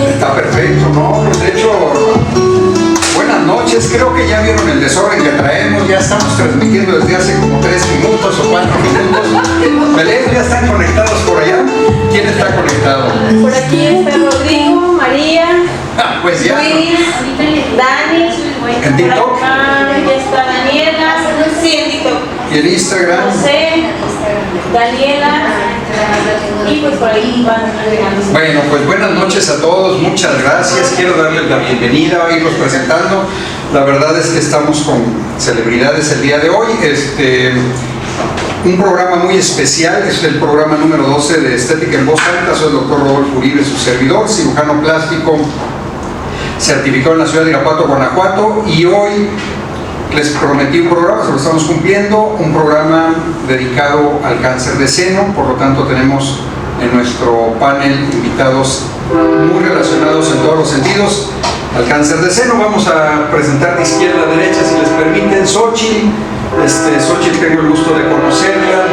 Está perfecto, ¿no? De hecho, buenas noches. Creo que ya vieron el desorden que traemos. Ya estamos transmitiendo desde hace como 3 minutos o 4 minutos. Belén, ¿ya están conectados por allá? ¿Quién está conectado? Por aquí está Rodrigo, María, Pues ya. Luis, Dani. ¿En TikTok? Por acá ya está Daniela. Sí, en TikTok. ¿Y en Instagram? José, Daniela. Y pues por ahí van agregando. Bueno, pues buenas noches a todos, muchas gracias. Quiero darles la bienvenida, irlos presentando. La verdad es que estamos con celebridades el día de hoy. Un programa muy especial, es el programa número 12 de Estética en Voz Alta. Soy el doctor Rodolfo Uribe, su servidor, cirujano plástico, certificado en la ciudad de Irapuato, Guanajuato, y hoy les prometí un programa, se lo estamos cumpliendo, un programa dedicado al cáncer de seno. Por lo tanto tenemos en nuestro panel invitados muy relacionados en todos los sentidos al cáncer de seno. Vamos a presentar de izquierda a derecha, si les permiten. Xochitl, Xochitl tengo el gusto de conocerla,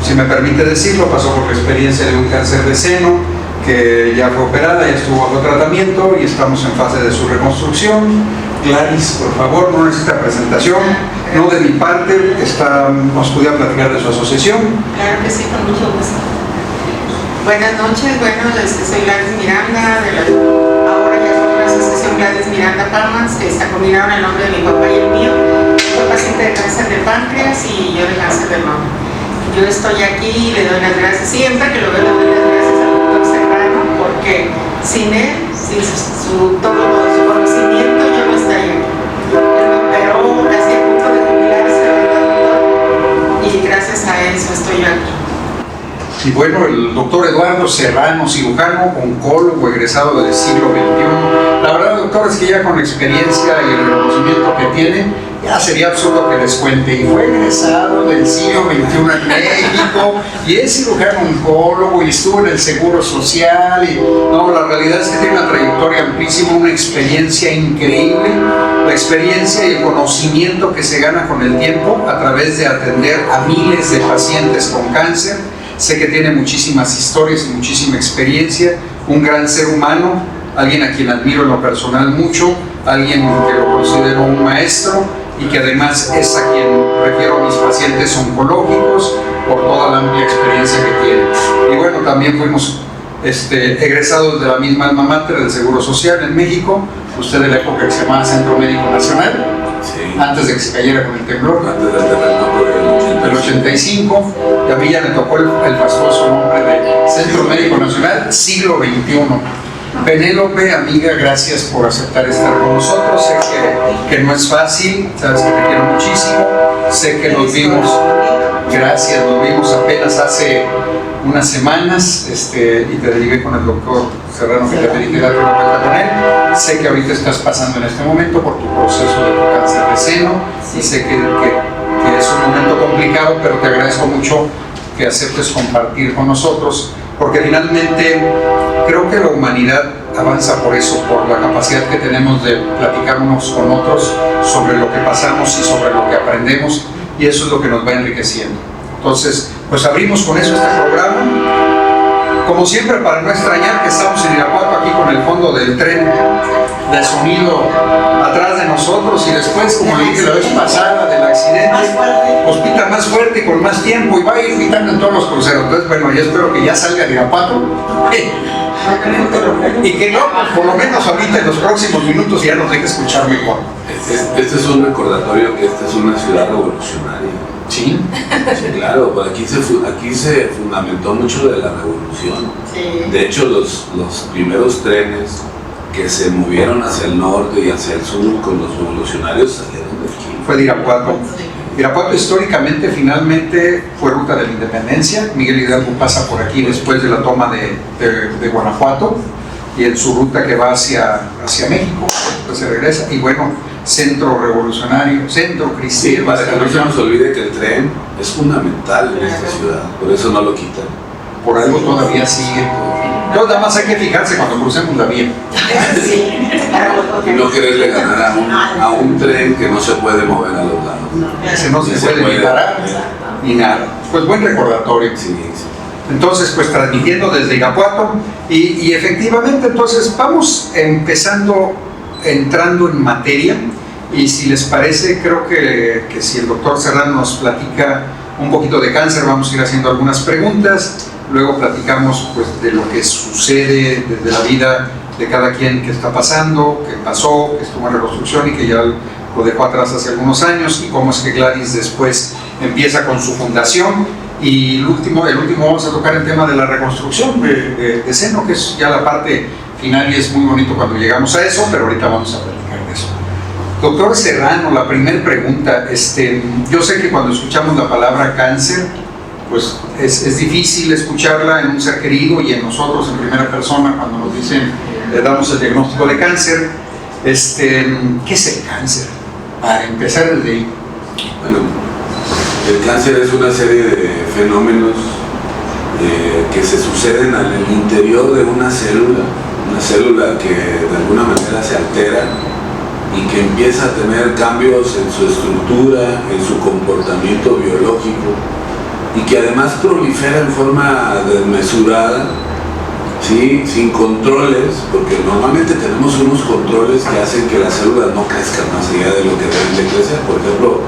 si me permite decirlo, pasó por la experiencia de un cáncer de seno, que ya fue operada, ya estuvo bajo tratamiento y estamos en fase de su reconstrucción. Gladys, por favor, no necesita presentación, no de mi parte, nos pudiera platicar de su asociación. Claro que sí, con mucho gusto. Buenas noches, soy Gladys Miranda, ahora ya soy la asociación Gladys Miranda Palmas, combinaron el nombre de mi papá y el mío. Soy paciente de cáncer de páncreas y yo de cáncer de mama. Yo estoy aquí y le doy las gracias, siempre que lo veo le doy las gracias al doctor Serrano, porque sin él, sin todo su conocimiento, yo no estaría aquí. Él me operó casi a punto de jubilarse, ¿verdad, doctor? Y gracias a eso estoy yo aquí. Y bueno, el doctor Eduardo Serrano, cirujano, oncólogo, egresado del siglo XXI. La verdad, doctor, es que ya con la experiencia y el reconocimiento que tiene, ya sería absurdo que les cuente. Y fue egresado del siglo XXI en México, y es cirujano oncólogo, y estuvo en el Seguro Social. Y no, la realidad es que tiene una trayectoria amplísima, una experiencia increíble. La experiencia y el conocimiento que se gana con el tiempo a través de atender a miles de pacientes con cáncer. Sé que tiene muchísimas historias y muchísima experiencia, un gran ser humano, alguien a quien admiro en lo personal mucho, alguien que lo considero un maestro y que además es a quien refiero a mis pacientes oncológicos por toda la amplia experiencia que tiene. Y bueno, también fuimos egresados de la misma alma mater del Seguro Social en México, usted de la época que se llamaba Centro Médico Nacional, sí, antes de que se cayera con el temblor, antes del terremoto del 85, y a mí ya me tocó el fastuoso nombre de Centro Médico Nacional, siglo XXI. Penélope, amiga, gracias por aceptar estar con nosotros. Sé que no es fácil, sabes que te quiero muchísimo. Sé que nos vimos, gracias, nos vimos apenas hace unas semanas, y te derivé con el doctor Serrano, que te pedí que darte una vuelta con él. Sé que ahorita estás pasando en este momento por tu proceso de tu cáncer de seno, y sé que es un momento complicado, pero te agradezco mucho que aceptes compartir con nosotros, porque finalmente creo que la humanidad avanza por eso, por la capacidad que tenemos de platicar unos con otros sobre lo que pasamos y sobre lo que aprendemos, y eso es lo que nos va enriqueciendo. Entonces, pues abrimos con eso este programa. Como siempre, para no extrañar que estamos en Irapuato, aquí con el fondo del tren de sonido atrás de nosotros, y después, como le dije la vez pasada del accidente, pues pita más fuerte y con más tiempo, y va a ir pitando en todos los cruceros. Entonces, bueno, yo espero que ya salga de Irapuato y que no, pues, por lo menos ahorita en los próximos minutos ya nos deje escuchar mejor. Este es un recordatorio que esta es una ciudad revolucionaria. Sí, sí, claro, pues aquí se fundamentó mucho de la revolución. Sí. De hecho, los primeros trenes que se movieron hacia el norte y hacia el sur con los revolucionarios salieron de aquí. Fue de Irapuato. Irapuato históricamente, finalmente, fue ruta de la independencia. Miguel Hidalgo pasa por aquí después de la toma de Guanajuato, y en su ruta que va hacia México, pues se regresa. Y bueno, centro revolucionario, centro cristiano. Sí, para que no se nos olvide que el tren es fundamental en esta ciudad, por eso no lo quitan. Por algo todavía sigue. Entonces nada más hay que fijarse cuando crucemos la vía. Sí, No quererle ganar a un tren que no se puede mover a los lados. Ese no se puede ni parar ni nada. Pues buen recordatorio. Sí, sí. Entonces, pues transmitiendo desde Irapuato y efectivamente, entonces vamos empezando, entrando en materia y si les parece, creo que si el doctor Serrano nos platica un poquito de cáncer, vamos a ir haciendo algunas preguntas, luego platicamos pues de lo que sucede desde la vida de cada quien que está pasando, que pasó, que estuvo en reconstrucción y que ya lo dejó atrás hace algunos años y cómo es que Gladys después empieza con su fundación. Y el último vamos a tocar el tema de la reconstrucción de seno, que es ya la parte final y es muy bonito cuando llegamos a eso, pero ahorita vamos a platicar de eso. Doctor Serrano, la primera pregunta, yo sé que cuando escuchamos la palabra cáncer, pues es difícil escucharla en un ser querido y en nosotros en primera persona cuando nos dicen, le damos el diagnóstico de cáncer. ¿Qué es el cáncer? Para empezar desde ahí. Bueno, el cáncer es una serie de fenómenos que se suceden en el interior de una célula que de alguna manera se altera y que empieza a tener cambios en su estructura, en su comportamiento biológico y que además prolifera en forma desmesurada, ¿sí? Sin controles, porque normalmente tenemos unos controles que hacen que las células no crezcan más allá de lo que deben de crecer. Por ejemplo,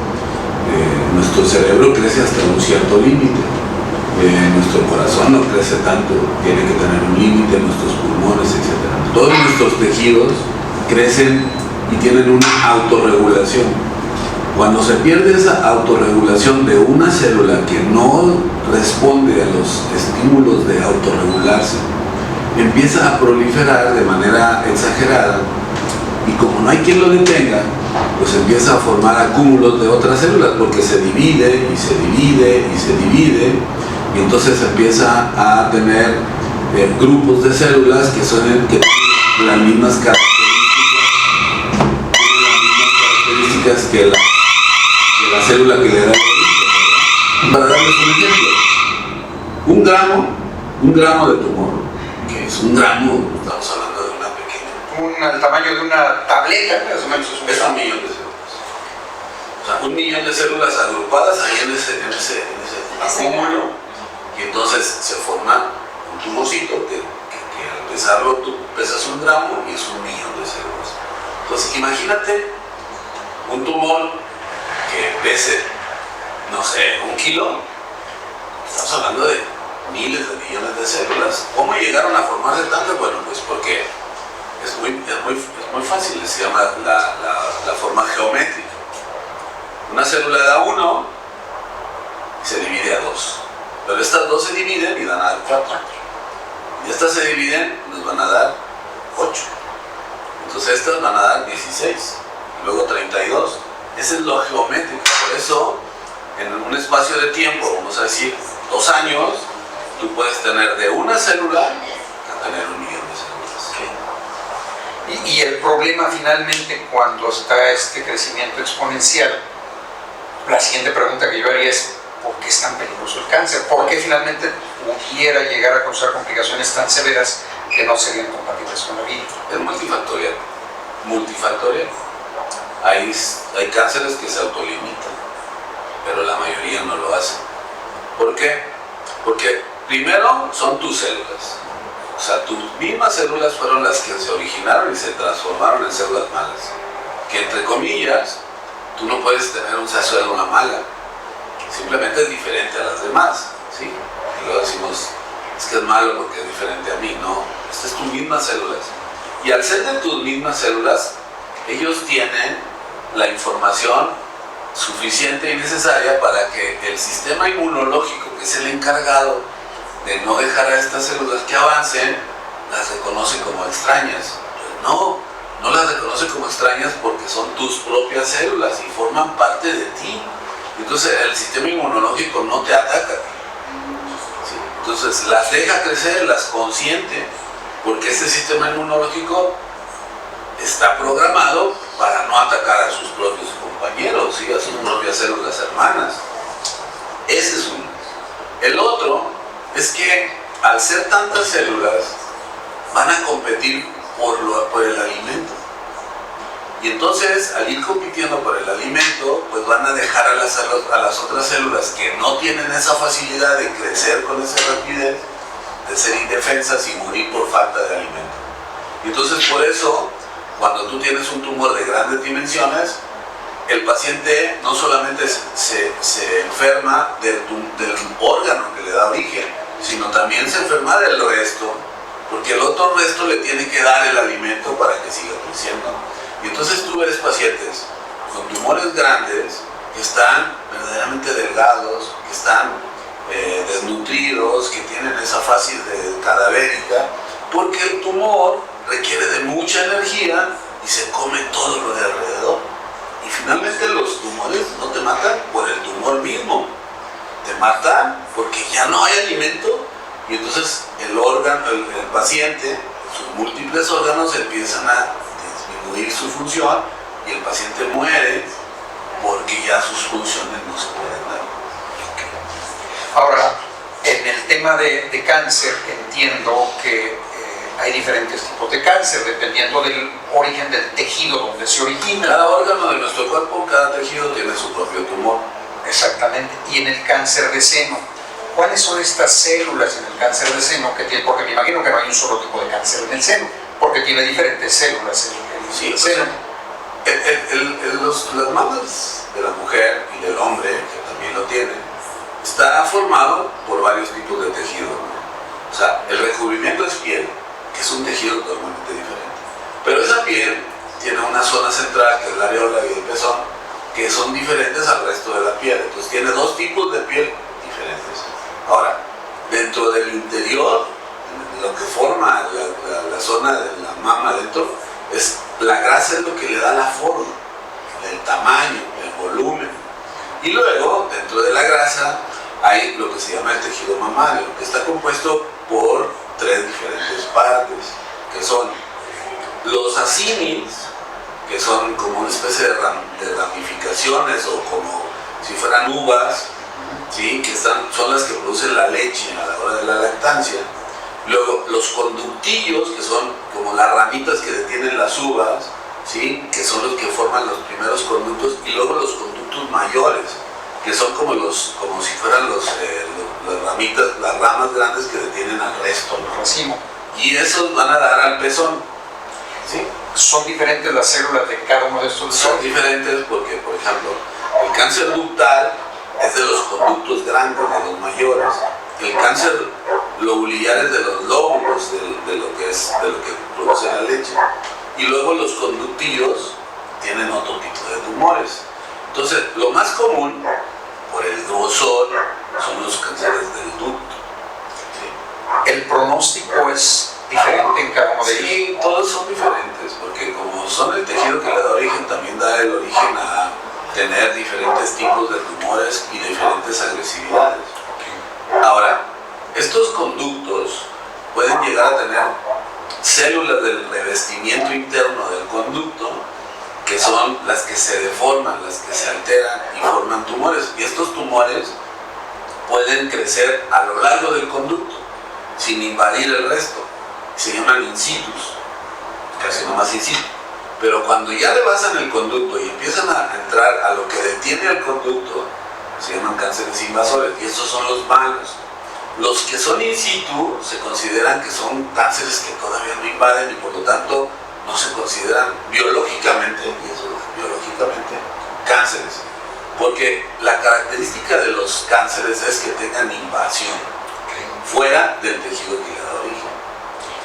nuestro cerebro crece hasta un cierto límite, nuestro corazón no crece tanto, tiene que tener un límite, nuestros pulmones, etc. Todos nuestros tejidos crecen y tienen una autorregulación. Cuando se pierde esa autorregulación de una célula que no responde a los estímulos de autorregularse, empieza a proliferar de manera exagerada y como no hay quien lo detenga, pues empieza a formar acúmulos de otras células porque se divide y se divide y se divide y entonces empieza a tener grupos de células que tienen las mismas características que la célula que le da el origen. Para darles un ejemplo, un gramo de tumor, que es un gramo, estamos hablando de una pequeña, El tamaño de una tableta, más o menos es es 1 millón de células. O sea, 1 millón de células agrupadas ahí en ese acúmulo, y entonces se forma un tumorcito que al pesarlo tú pesas 1 gramo y es 1 millón de células. Entonces imagínate un tumor que pese, no sé, 1 kilo, estamos hablando de miles de millones de células. ¿Cómo llegaron a formarse tantas? Bueno, pues porque es muy fácil, se llama la forma geométrica. Una célula da 1 y se divide a 2, pero estas 2 se dividen y dan a dar 4, y estas se dividen y nos van a dar 8, entonces estas van a dar 16, y luego 32. Ese es lo geométrico. Por eso en un espacio de tiempo, vamos a decir 2 años, tú puedes tener de una célula a tener 1 millón de células. Y el problema finalmente cuando está este crecimiento exponencial, la siguiente pregunta que yo haría es ¿por qué es tan peligroso el cáncer? ¿Por qué finalmente pudiera llegar a causar complicaciones tan severas que no serían compatibles con la vida? Es multifactorial. Hay cánceres que se autolimitan, pero la mayoría no lo hacen. ¿Por qué? Porque primero son tus células. O sea, tus mismas células fueron las que se originaron y se transformaron en células malas. Que entre comillas, tú no puedes tener una célula mala. Simplemente es diferente a las demás, ¿sí? Y luego decimos, es que es malo porque es diferente a mí. No, estas son tus mismas células. Y al ser de tus mismas células, ellos tienen la información suficiente y necesaria para que el sistema inmunológico, que es el encargado de no dejar a estas células que avancen, las reconoce como extrañas. Pero no las reconoce como extrañas porque son tus propias células y forman parte de ti. Entonces el sistema inmunológico no te ataca. ¿Sí? Entonces las deja crecer, las consiente, porque este sistema inmunológico está programado para no atacar a sus propios compañeros y a sus propias células hermanas. Ese es uno. El otro es que al ser tantas células, van a competir por el alimento. Y entonces, al ir compitiendo por el alimento, pues van a dejar a las otras células que no tienen esa facilidad de crecer con esa rapidez, de ser indefensas y morir por falta de alimento. Y entonces, por eso, cuando tú tienes un tumor de grandes dimensiones, el paciente no solamente se enferma del órgano que le da origen, sino también se enferma del resto, porque el otro resto le tiene que dar el alimento para que siga creciendo. Y entonces tú ves pacientes con tumores grandes que están verdaderamente delgados, que están desnutridos, que tienen esa fase cadavérica, porque el tumor requiere de mucha energía y se come todo lo de alrededor. Y finalmente los tumores no te matan por el tumor mismo, te matan porque ya no hay alimento y entonces el paciente, sus múltiples órganos empiezan a disminuir su función y el paciente muere porque ya sus funciones no se pueden dar. Ahora, en el tema de cáncer, entiendo que hay diferentes tipos de cáncer dependiendo del origen del tejido donde se origina. Cada órgano de nuestro cuerpo, cada tejido tiene su propio tumor. Exactamente. Y en el cáncer de seno, ¿cuáles son estas células en el cáncer de seno que tiene? Porque me imagino que no hay un solo tipo de cáncer en el seno, porque tiene diferentes células en el seno. Las mamas de la mujer y del hombre, que también lo tienen, está formado por varios tipos de tejido, ¿no? O sea, el recubrimiento es piel, que es un tejido totalmente diferente. Pero esa piel tiene una zona central, que es la areola y el pezón, que son diferentes al resto de la piel. Entonces tiene dos tipos de piel diferentes. Ahora, dentro del interior, lo que forma la zona de la mama dentro, la grasa es lo que le da la forma, el tamaño, el volumen. Y luego, dentro de la grasa, hay lo que se llama el tejido mamario, que está compuesto por tres diferentes partes, que son los acínies, que son como una especie de ramificaciones o como si fueran uvas, ¿sí? Que son las que producen la leche a la hora de la lactancia. Luego los conductillos, que son como las ramitas que detienen las uvas, ¿sí? Que son los que forman los primeros conductos, y luego los conductos mayores, que son como si fueran las ramitas, las ramas grandes que detienen al resto, ¿no? Racimo. Y esos van a dar al pezón, ¿sí? ¿Son diferentes las células de cada uno de estos? Son diferentes porque, por ejemplo, el cáncer ductal es de los conductos grandes, de los mayores. El cáncer lobular es de los lóbulos, de lo que produce la leche. Y luego los conductillos tienen otro tipo de tumores. Entonces, lo más común, por el grosor, son los cánceres del ducto. ¿Sí? ¿El pronóstico es diferente en cada uno de ellos? Sí, todos son diferentes, porque como son el tejido que le da origen, también da el origen a tener diferentes tipos de tumores y diferentes agresividades. Ahora, estos conductos pueden llegar a tener células del revestimiento interno del conducto, que son las que se deforman, las que se alteran y forman tumores. Y estos tumores pueden crecer a lo largo del conducto, sin invadir el resto. Se llaman in situ, casi nomás in situ. Pero cuando ya rebasan el conducto y empiezan a entrar a lo que detiene el conducto, se llaman cánceres invasores, y estos son los malos. Los que son in situ se consideran que son cánceres que todavía no invaden y por lo tanto no se consideran biológicamente, y eso es biológicamente, cánceres. Porque la característica de los cánceres es que tengan invasión fuera del tejido que le da origen.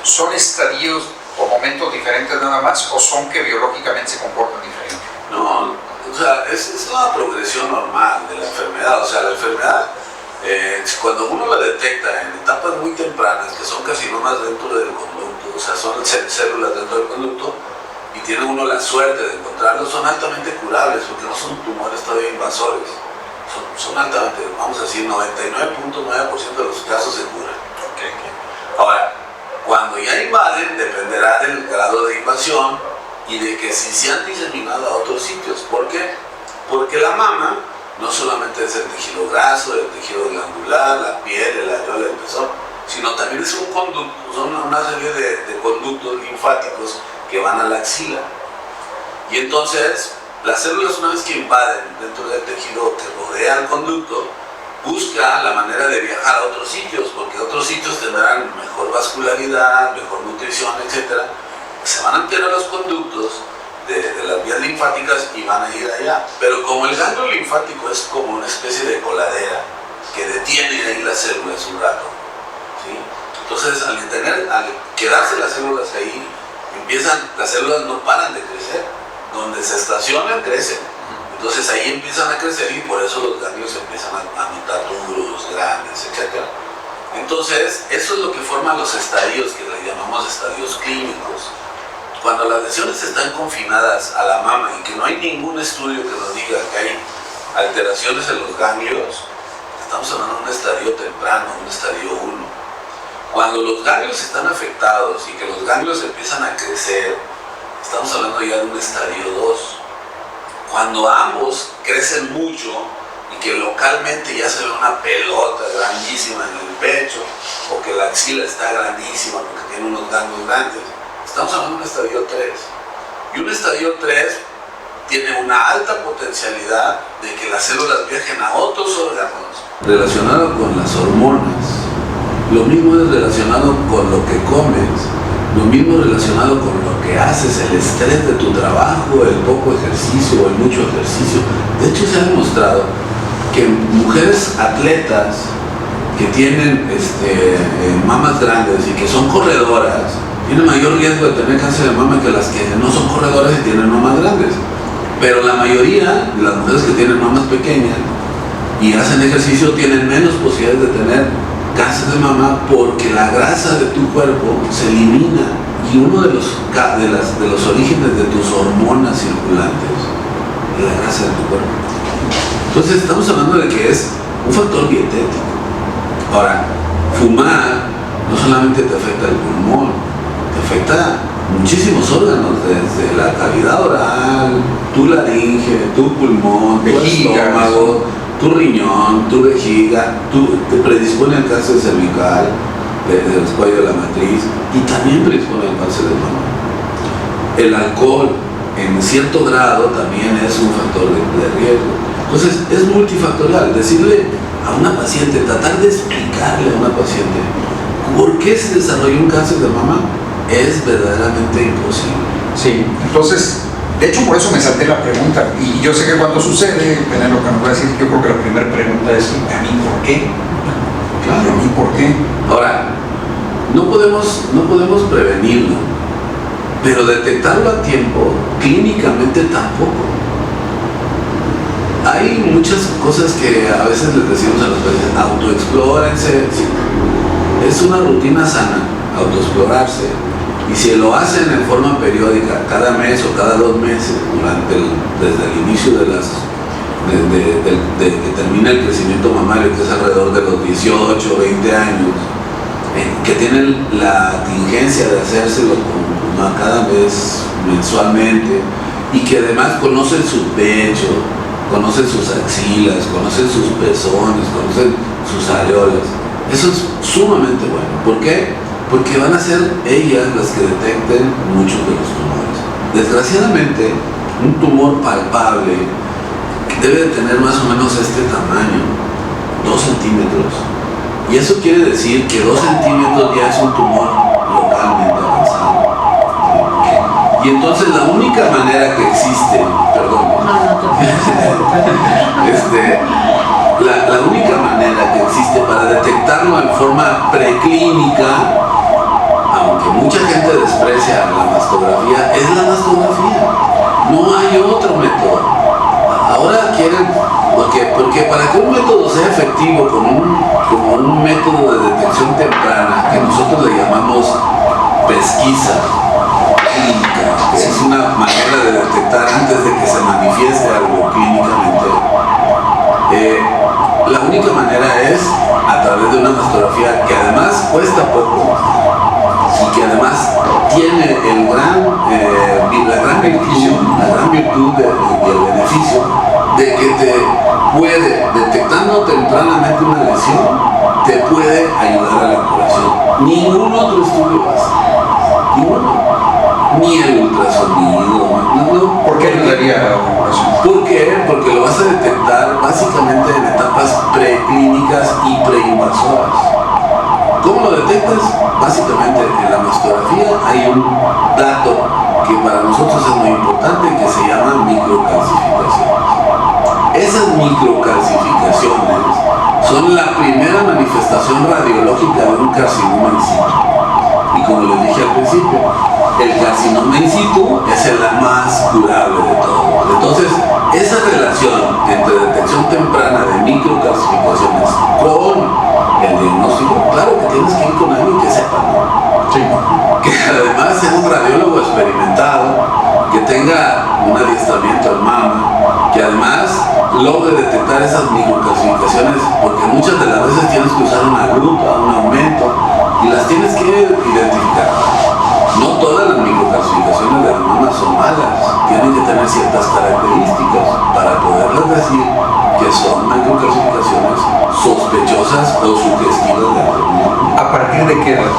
¿Son estadios o momentos diferentes nada más o son que biológicamente se comportan diferente? No, o sea, es una progresión normal de la enfermedad. O sea, la enfermedad, cuando uno la detecta en etapas muy tempranas, que son casi nomás dentro del conducto, o sea, son células dentro del conducto, y tiene uno la suerte de encontrarlos, son altamente curables, porque no son tumores todavía invasores. Son altamente, vamos a decir, 99.9% de los casos se curan. Ahora, cuando ya invaden, dependerá del grado de invasión y de que si se han diseminado a otros sitios. ¿Por qué? Porque la mama no solamente es el tejido graso, el tejido glandular, la piel, el areola, el pezón, sino también es un conducto, son una serie de conductos linfáticos que van a la axila. Y entonces, las células, una vez que invaden dentro del tejido que rodea el conducto, busca la manera de viajar a otros sitios, porque otros sitios tendrán mejor vascularidad, mejor nutrición, etc. Se van a meter a los conductos de las vías linfáticas y van a ir allá. Pero como el ganglio linfático es como una especie de coladera que detiene ahí las células un rato, ¿sí? Entonces, al quedarse las células ahí, las células no paran de crecer. Donde se estacionan, crecen. Entonces ahí empiezan a crecer y por eso los ganglios empiezan a notar duros, grandes, etc. Entonces, eso es lo que forma los estadios que le llamamos estadios clínicos. Cuando las lesiones están confinadas a la mama y que no hay ningún estudio que nos diga que hay alteraciones en los ganglios, estamos hablando de un estadio temprano, un estadio 1. Cuando los ganglios están afectados y que los ganglios empiezan a crecer, estamos hablando ya de un estadio 2. Cuando ambos crecen mucho y que localmente ya se ve una pelota grandísima en el pecho, o que la axila está grandísima porque tiene unos ganglios grandes, estamos hablando de un estadio 3. Y un estadio 3 tiene una alta potencialidad de que las células viajen a otros órganos. Relacionado con las hormonas, lo mismo es relacionado con lo que comes, lo mismo relacionado con lo que haces, el estrés de tu trabajo, el poco ejercicio o el mucho ejercicio. De hecho, se ha demostrado que mujeres atletas que tienen mamas grandes y que son corredoras tienen mayor riesgo de tener cáncer de mama que las que no son corredoras y tienen mamas grandes. Pero la mayoría de las mujeres que tienen mamas pequeñas y hacen ejercicio tienen menos posibilidades de tener cáncer de mama, porque la grasa de tu cuerpo se elimina, y uno de los orígenes de tus hormonas circulantes es la grasa de tu cuerpo. Entonces estamos hablando de que es un factor dietético. Ahora, fumar no solamente te afecta el pulmón, te afecta muchísimos órganos, desde la cavidad oral, tu laringe, tu pulmón, tu estómago, tu riñón, tu vejiga, te predispone al cáncer cervical, del cuello de la matriz, y también predispone al cáncer de mama. El alcohol, en cierto grado, también es un factor de riesgo. Entonces, es multifactorial. Decirle a una paciente, tratar de explicarle a una paciente por qué se desarrolló un cáncer de mama, es verdaderamente imposible. Sí, entonces, de hecho por eso me salté la pregunta, y yo sé que cuando sucede, Penélope nos va a decir, yo creo que la primera pregunta es, ¿a mí por qué? Claro, ¿a mí por qué? Ahora, no podemos prevenirlo, pero detectarlo a tiempo, clínicamente tampoco. Hay muchas cosas que a veces les decimos a los pacientes, autoexplórense. Es una rutina sana, autoexplorarse. Y si lo hacen en forma periódica, cada mes o cada 2 meses, desde el inicio de que termina el crecimiento mamario, que es alrededor de los 18 o 20 años, que tienen la tingencia de hacérselo cada mes, mensualmente, y que además conocen su pecho, conocen sus axilas, conocen sus pezones, conocen sus areolas. Eso es sumamente bueno. ¿Por qué? Porque van a ser ellas las que detecten muchos de los tumores. Desgraciadamente, un tumor palpable debe de tener más o menos este tamaño, 2 centímetros. Y eso quiere decir que 2 centímetros ya es un tumor localmente avanzado. Y entonces la única manera que existe, la única manera que existe para detectarlo en forma preclínica, aunque mucha gente desprecia la mastografía, es la mastografía. No hay otro método. Ahora quieren, porque para que un método sea efectivo como un método de detección temprana, que nosotros le llamamos pesquisa clínica, que es una manera de detectar antes de que se manifieste algo clínicamente, la única manera es a través de una mastografía que además cuesta poco y que además tiene la gran virtud y el beneficio de que te puede, detectando tempranamente una lesión, te puede ayudar a la curación. Ningún otro estudio hace. Ninguno. Ni el ultrasonido. No, ¿Por qué ayudaría a la curación? ¿Por qué? Porque lo vas a detectar básicamente en etapas preclínicas y preinvasoras. ¿Cómo lo detectas? Básicamente en la mastografía hay un dato que para nosotros es muy importante que se llama microcalcificaciones. Esas microcalcificaciones son la primera manifestación radiológica de un carcinoma in situ. Y como les dije al principio, el carcinoma in situ es el más curable de todos. Entonces, esa relación entre detección temprana de microcalcificaciones con el diagnóstico, claro que tienes que ir con alguien que sepa, ¿no? Sí. Que además sea un radiólogo experimentado, que tenga un adiestramiento al mama, que además logre detectar esas microcalcificaciones, porque muchas de las veces tienes que usar una lupa, un aumento, y las tienes que identificar. No todas las microcalcificaciones de la mama son malas, tienen que tener ciertas características para poderles decir que son microcalcificaciones sospechosas o sugestivas de la. ¿A partir de qué edad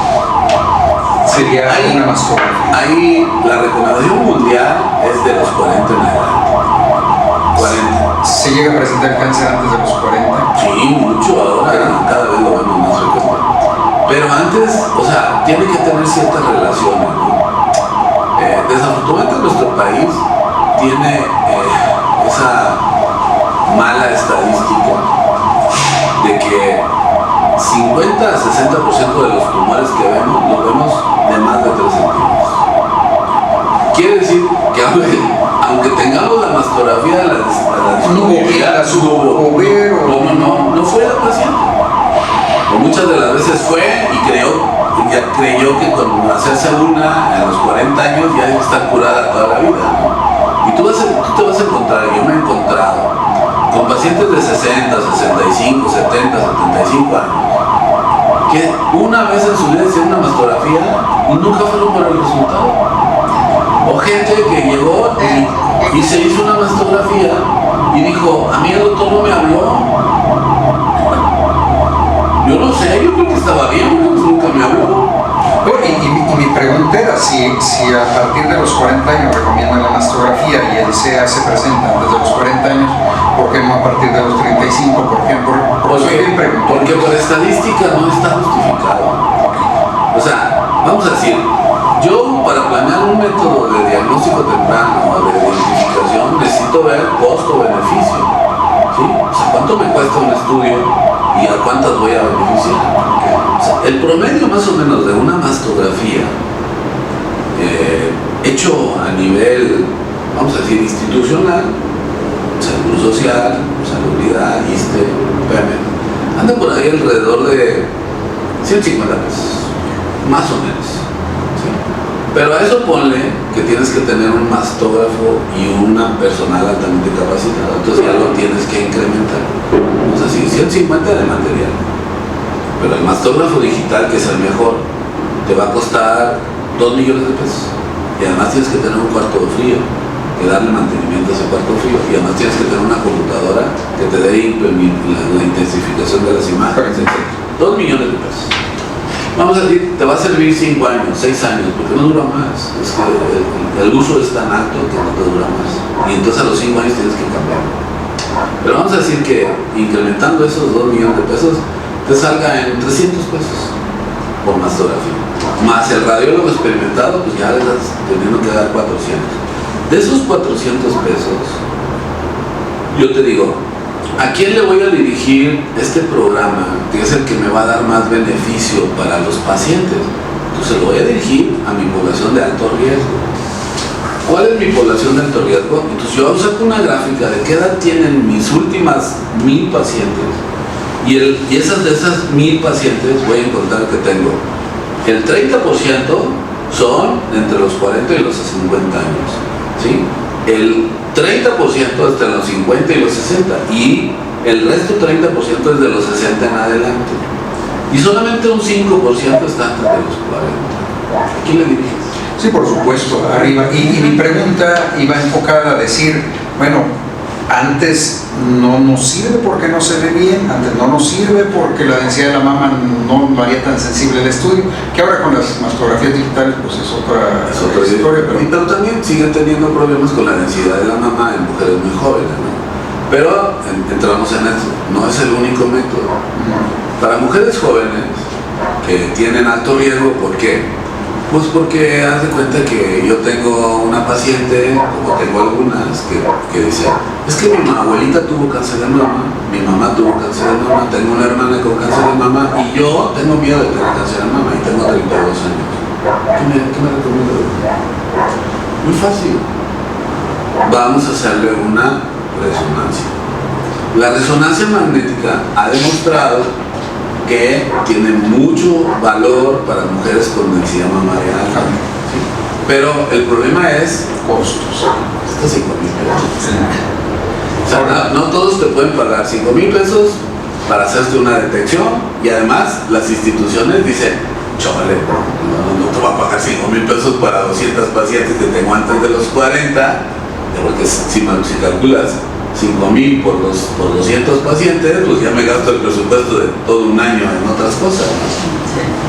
sería una mastografía? Ahí la recomendación mundial es de los 40 en adelante. 40. ¿Se llega a presentar cáncer antes de los 40? Sí, mucho ahora, cada vez lo vemos más frecuente. Pero antes, o sea, tiene que tener ciertas relaciones, ¿no? Desafortunadamente nuestro país tiene esa mala estadística de que 50 a 60% de los tumores que vemos, los vemos de más de 3 centímetros. Quiere decir que aunque tengamos la mastografía de la disponibilidad, no fue la paciente. O muchas de las veces fue y creyó que con hacerse una a los 40 años ya debe estar curada toda la vida, ¿no? Y tú te vas a encontrar, yo me he encontrado con pacientes de 60, 65, 70, 75 años que una vez en su vida hicieron una mastografía y nunca fueron por el resultado. O gente que llegó y se hizo una mastografía y dijo, a mí el doctor no me habló. Yo no sé, yo creo que estaba bien, pero nunca me habló. Y mi pregunta era si a partir de los 40 años recomiendan la mastografía y el CA se presenta antes de los 40 años, ¿por qué no a partir de los 35? ¿Por qué? Porque por estadística no está justificado. O sea, vamos a decir, yo para planear un método de diagnóstico temprano o de identificación necesito ver costo-beneficio. ¿Sí? O sea, ¿cuánto me cuesta un estudio y a cuántas voy a beneficiar? O sea, el promedio más o menos de una mastografía hecho a nivel, vamos a decir, institucional, Seguro Social, Salubridad, ISSSTE, PEMED, anda por ahí alrededor de 150 pesos, más o menos. ¿Sí? Pero a eso ponle que tienes que tener un mastógrafo y una personal altamente capacitada, entonces ya lo tienes que incrementar. O sea, sí, 150 de material, pero el mastógrafo digital, que es el mejor, te va a costar 2 millones de pesos. Y además tienes que tener un cuarto frío, que darle mantenimiento a ese cuarto frío. Y además tienes que tener una computadora que te dé la intensificación de las imágenes, etc. 2 millones de pesos. Vamos a decir, te va a servir 5 años, 6 años, porque no dura más. Es que el uso es tan alto que no te dura más. Y entonces a los 5 años tienes que cambiar. Pero vamos a decir que incrementando esos 2 millones de pesos, te salga en 300 pesos por mastografía. Más el radiólogo experimentado, pues ya le estás teniendo que dar 400. De esos 400 pesos, yo te digo, ¿a quién le voy a dirigir este programa, que es el que me va a dar más beneficio para los pacientes? Entonces lo voy a dirigir a mi población de alto riesgo. ¿Cuál es mi población de alto riesgo? Entonces yo saco una gráfica de qué edad tienen mis últimas 1000 pacientes y de esas 1000 pacientes voy a encontrar que tengo el 30% son entre los 40 y los 50 años, ¿sí? El 30% entre los 50 y los 60 y el resto 30% es de los 60 en adelante. Y solamente un 5% está antes de los 40. ¿A quién le diriges? Sí, por supuesto, arriba. Y mi pregunta iba enfocada a decir, bueno, antes no nos sirve porque no se ve bien, antes no nos sirve porque la densidad de la mama no lo haría tan sensible el estudio, que ahora con las mastografías digitales pues es otra historia. Pero también siguen teniendo problemas con la densidad de la mama en mujeres muy jóvenes, ¿no? Pero entramos en esto, no es el único método. Para mujeres jóvenes que tienen alto riesgo, ¿por qué? Pues porque haz de cuenta que yo tengo una paciente, como tengo algunas, que dice, es que mi abuelita tuvo cáncer de mama, mi mamá tuvo cáncer de mama, tengo una hermana con cáncer de mama y yo tengo miedo de tener cáncer de mama y tengo 32 años. ¿Qué me recomiendo? Muy fácil. Vamos a hacerle una resonancia. La resonancia magnética ha demostrado que tiene mucho valor para mujeres con densidad mamaria alta. ¿Sí? Pero el problema es costos. Estos 5,000 pesos. O sea, no todos te pueden pagar 5,000 pesos para hacerte una detección y además las instituciones dicen, chole, no te va a pagar 5,000 pesos para 200 pacientes que tengo antes de los 40, porque si calculas 5,000 por 200 pacientes, pues ya me gasto el presupuesto de todo un año en otras cosas, ¿no?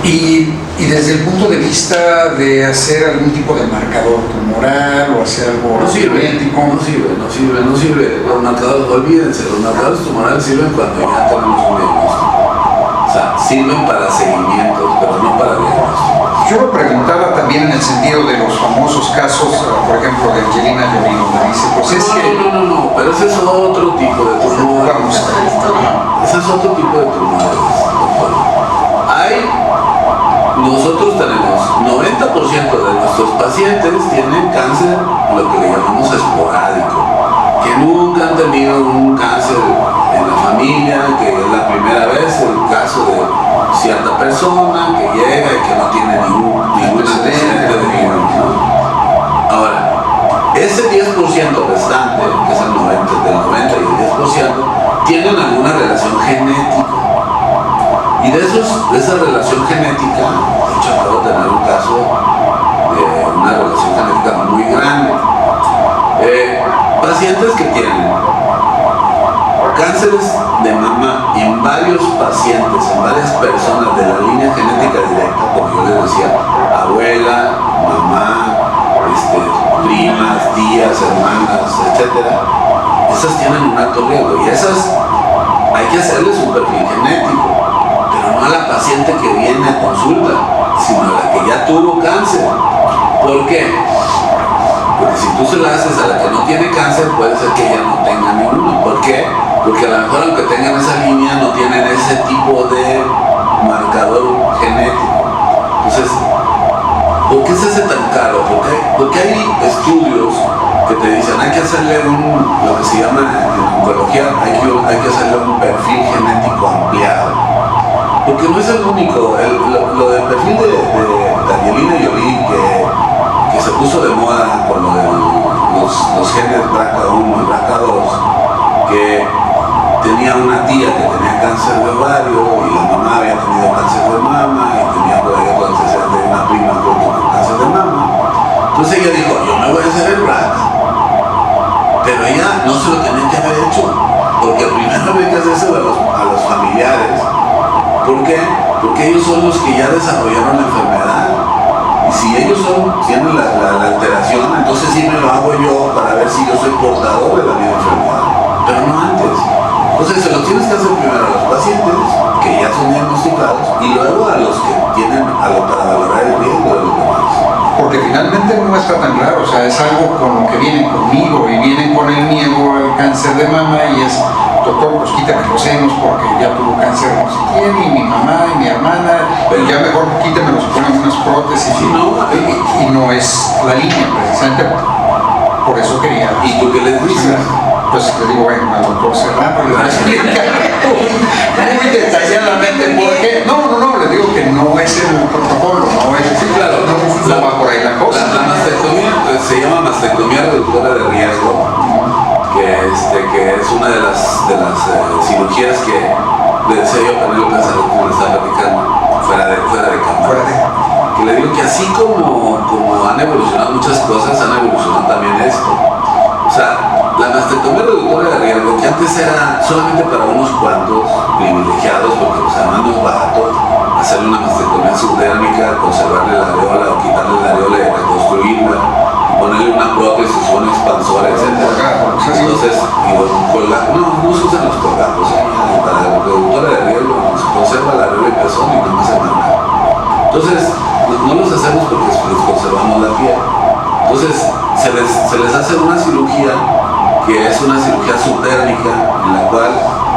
Y desde el punto de vista de hacer algún tipo de marcador tumoral o hacer algo no sirve. Los marcadores, olvídense, los marcadores tumorales sirven cuando ya tenemos un diagnóstico. O sea, sirven para seguimientos, pero no para diagnósticos. Yo lo preguntaba también en el sentido de los famosos casos, por ejemplo, de Angelina Jolie, donde dice, pues es que... No, pero ese es otro tipo de tumor. Vamos a ese es otro tipo de tumores. Nosotros tenemos 90% de nuestros pacientes tienen cáncer, lo que le llamamos esporádico, que nunca han tenido un cáncer en la familia, que es la primera vez el caso de cierta persona que llega y que no tiene ningún antecedente de ningún, ¿no? Ahora, ese 10% restante, que es el 90 y el 10%, tienen alguna relación genética. Y de esa relación genética, de hecho acabo de tener un caso de una relación genética muy grande. Pacientes que tienen cánceres de mama en varios pacientes, en varias personas de la línea genética directa, como yo les decía, abuela, mamá, primas, tías, hermanas, etc. Esas tienen un alto riesgo y esas hay que hacerles un perfil genético. No a la paciente que viene a consulta, sino a la que ya tuvo cáncer. ¿Por qué? Porque si tú se la haces a la que no tiene cáncer, puede ser que ella no tenga ninguno. ¿Por qué? Porque a lo mejor aunque tengan esa línea, no tienen ese tipo de marcador genético. Entonces, ¿por qué se hace tan caro? Porque hay estudios que te dicen, hay que hacerle lo que se llama en oncología, hay que hacerle un perfil genético ampliado. Porque no es el único, lo del perfil de Angelina Jolie que se puso de moda con lo de los genes BRCA1 y BRCA2, que tenía una tía que tenía cáncer de ovario y la mamá había tenido cáncer de mama y tenía por ahí otro antecedente de una prima con cáncer de mama. Entonces ella dijo, yo me voy a hacer el BRCA, pero ella no se lo tenía que haber hecho, porque primero había que hacérselo a los familiares. ¿Por qué? Porque ellos son los que ya desarrollaron la enfermedad. Y si ellos tienen la alteración, entonces sí me lo hago yo para ver si yo soy portador de la misma enfermedad. Pero no antes. Entonces se lo tienes que hacer primero a los pacientes que ya son diagnosticados y luego a los que tienen para valorar el riesgo de los demás. Porque finalmente no está tan claro, o sea, es algo con lo que vienen conmigo y vienen con el miedo al cáncer de mama y es, doctor, pues quítame los senos porque ya tuvo cáncer no sé quién, y mi mamá y mi hermana, pero ya mejor quítemelos, ponen unas prótesis y no es la línea, precisamente por eso quería. ¿Y tú qué les dices? Pues le digo, bueno, al doctor Serrano le explica muy detalladamente por qué. No, le digo que no es el protocolo, no es, sí, claro, no va por ahí la cosa. La mastectomía se llama mastectomía reductora de riesgo, que es una de las cirugías que le decía yo a Penélope hace rato que le estaba platicando, fuera de cámara. Que le digo que así como han evolucionado muchas cosas, han evolucionado también esto. O sea, La mastectomía reductora de riesgo, que antes era solamente para unos cuantos privilegiados, porque pues además no es barato hacerle una mastectomía subdérmica, conservarle la areola o quitarle la areola y reconstruirla, y ponerle una prótesis o un expansor, etc. Entonces, no se usan los colgajos, para la reductora de riesgo se conserva la areola y pezón y nada más se marca. Entonces, no los hacemos porque les conservamos la piel. Entonces, se les hace una cirugía que es una cirugía subdérmica en la cual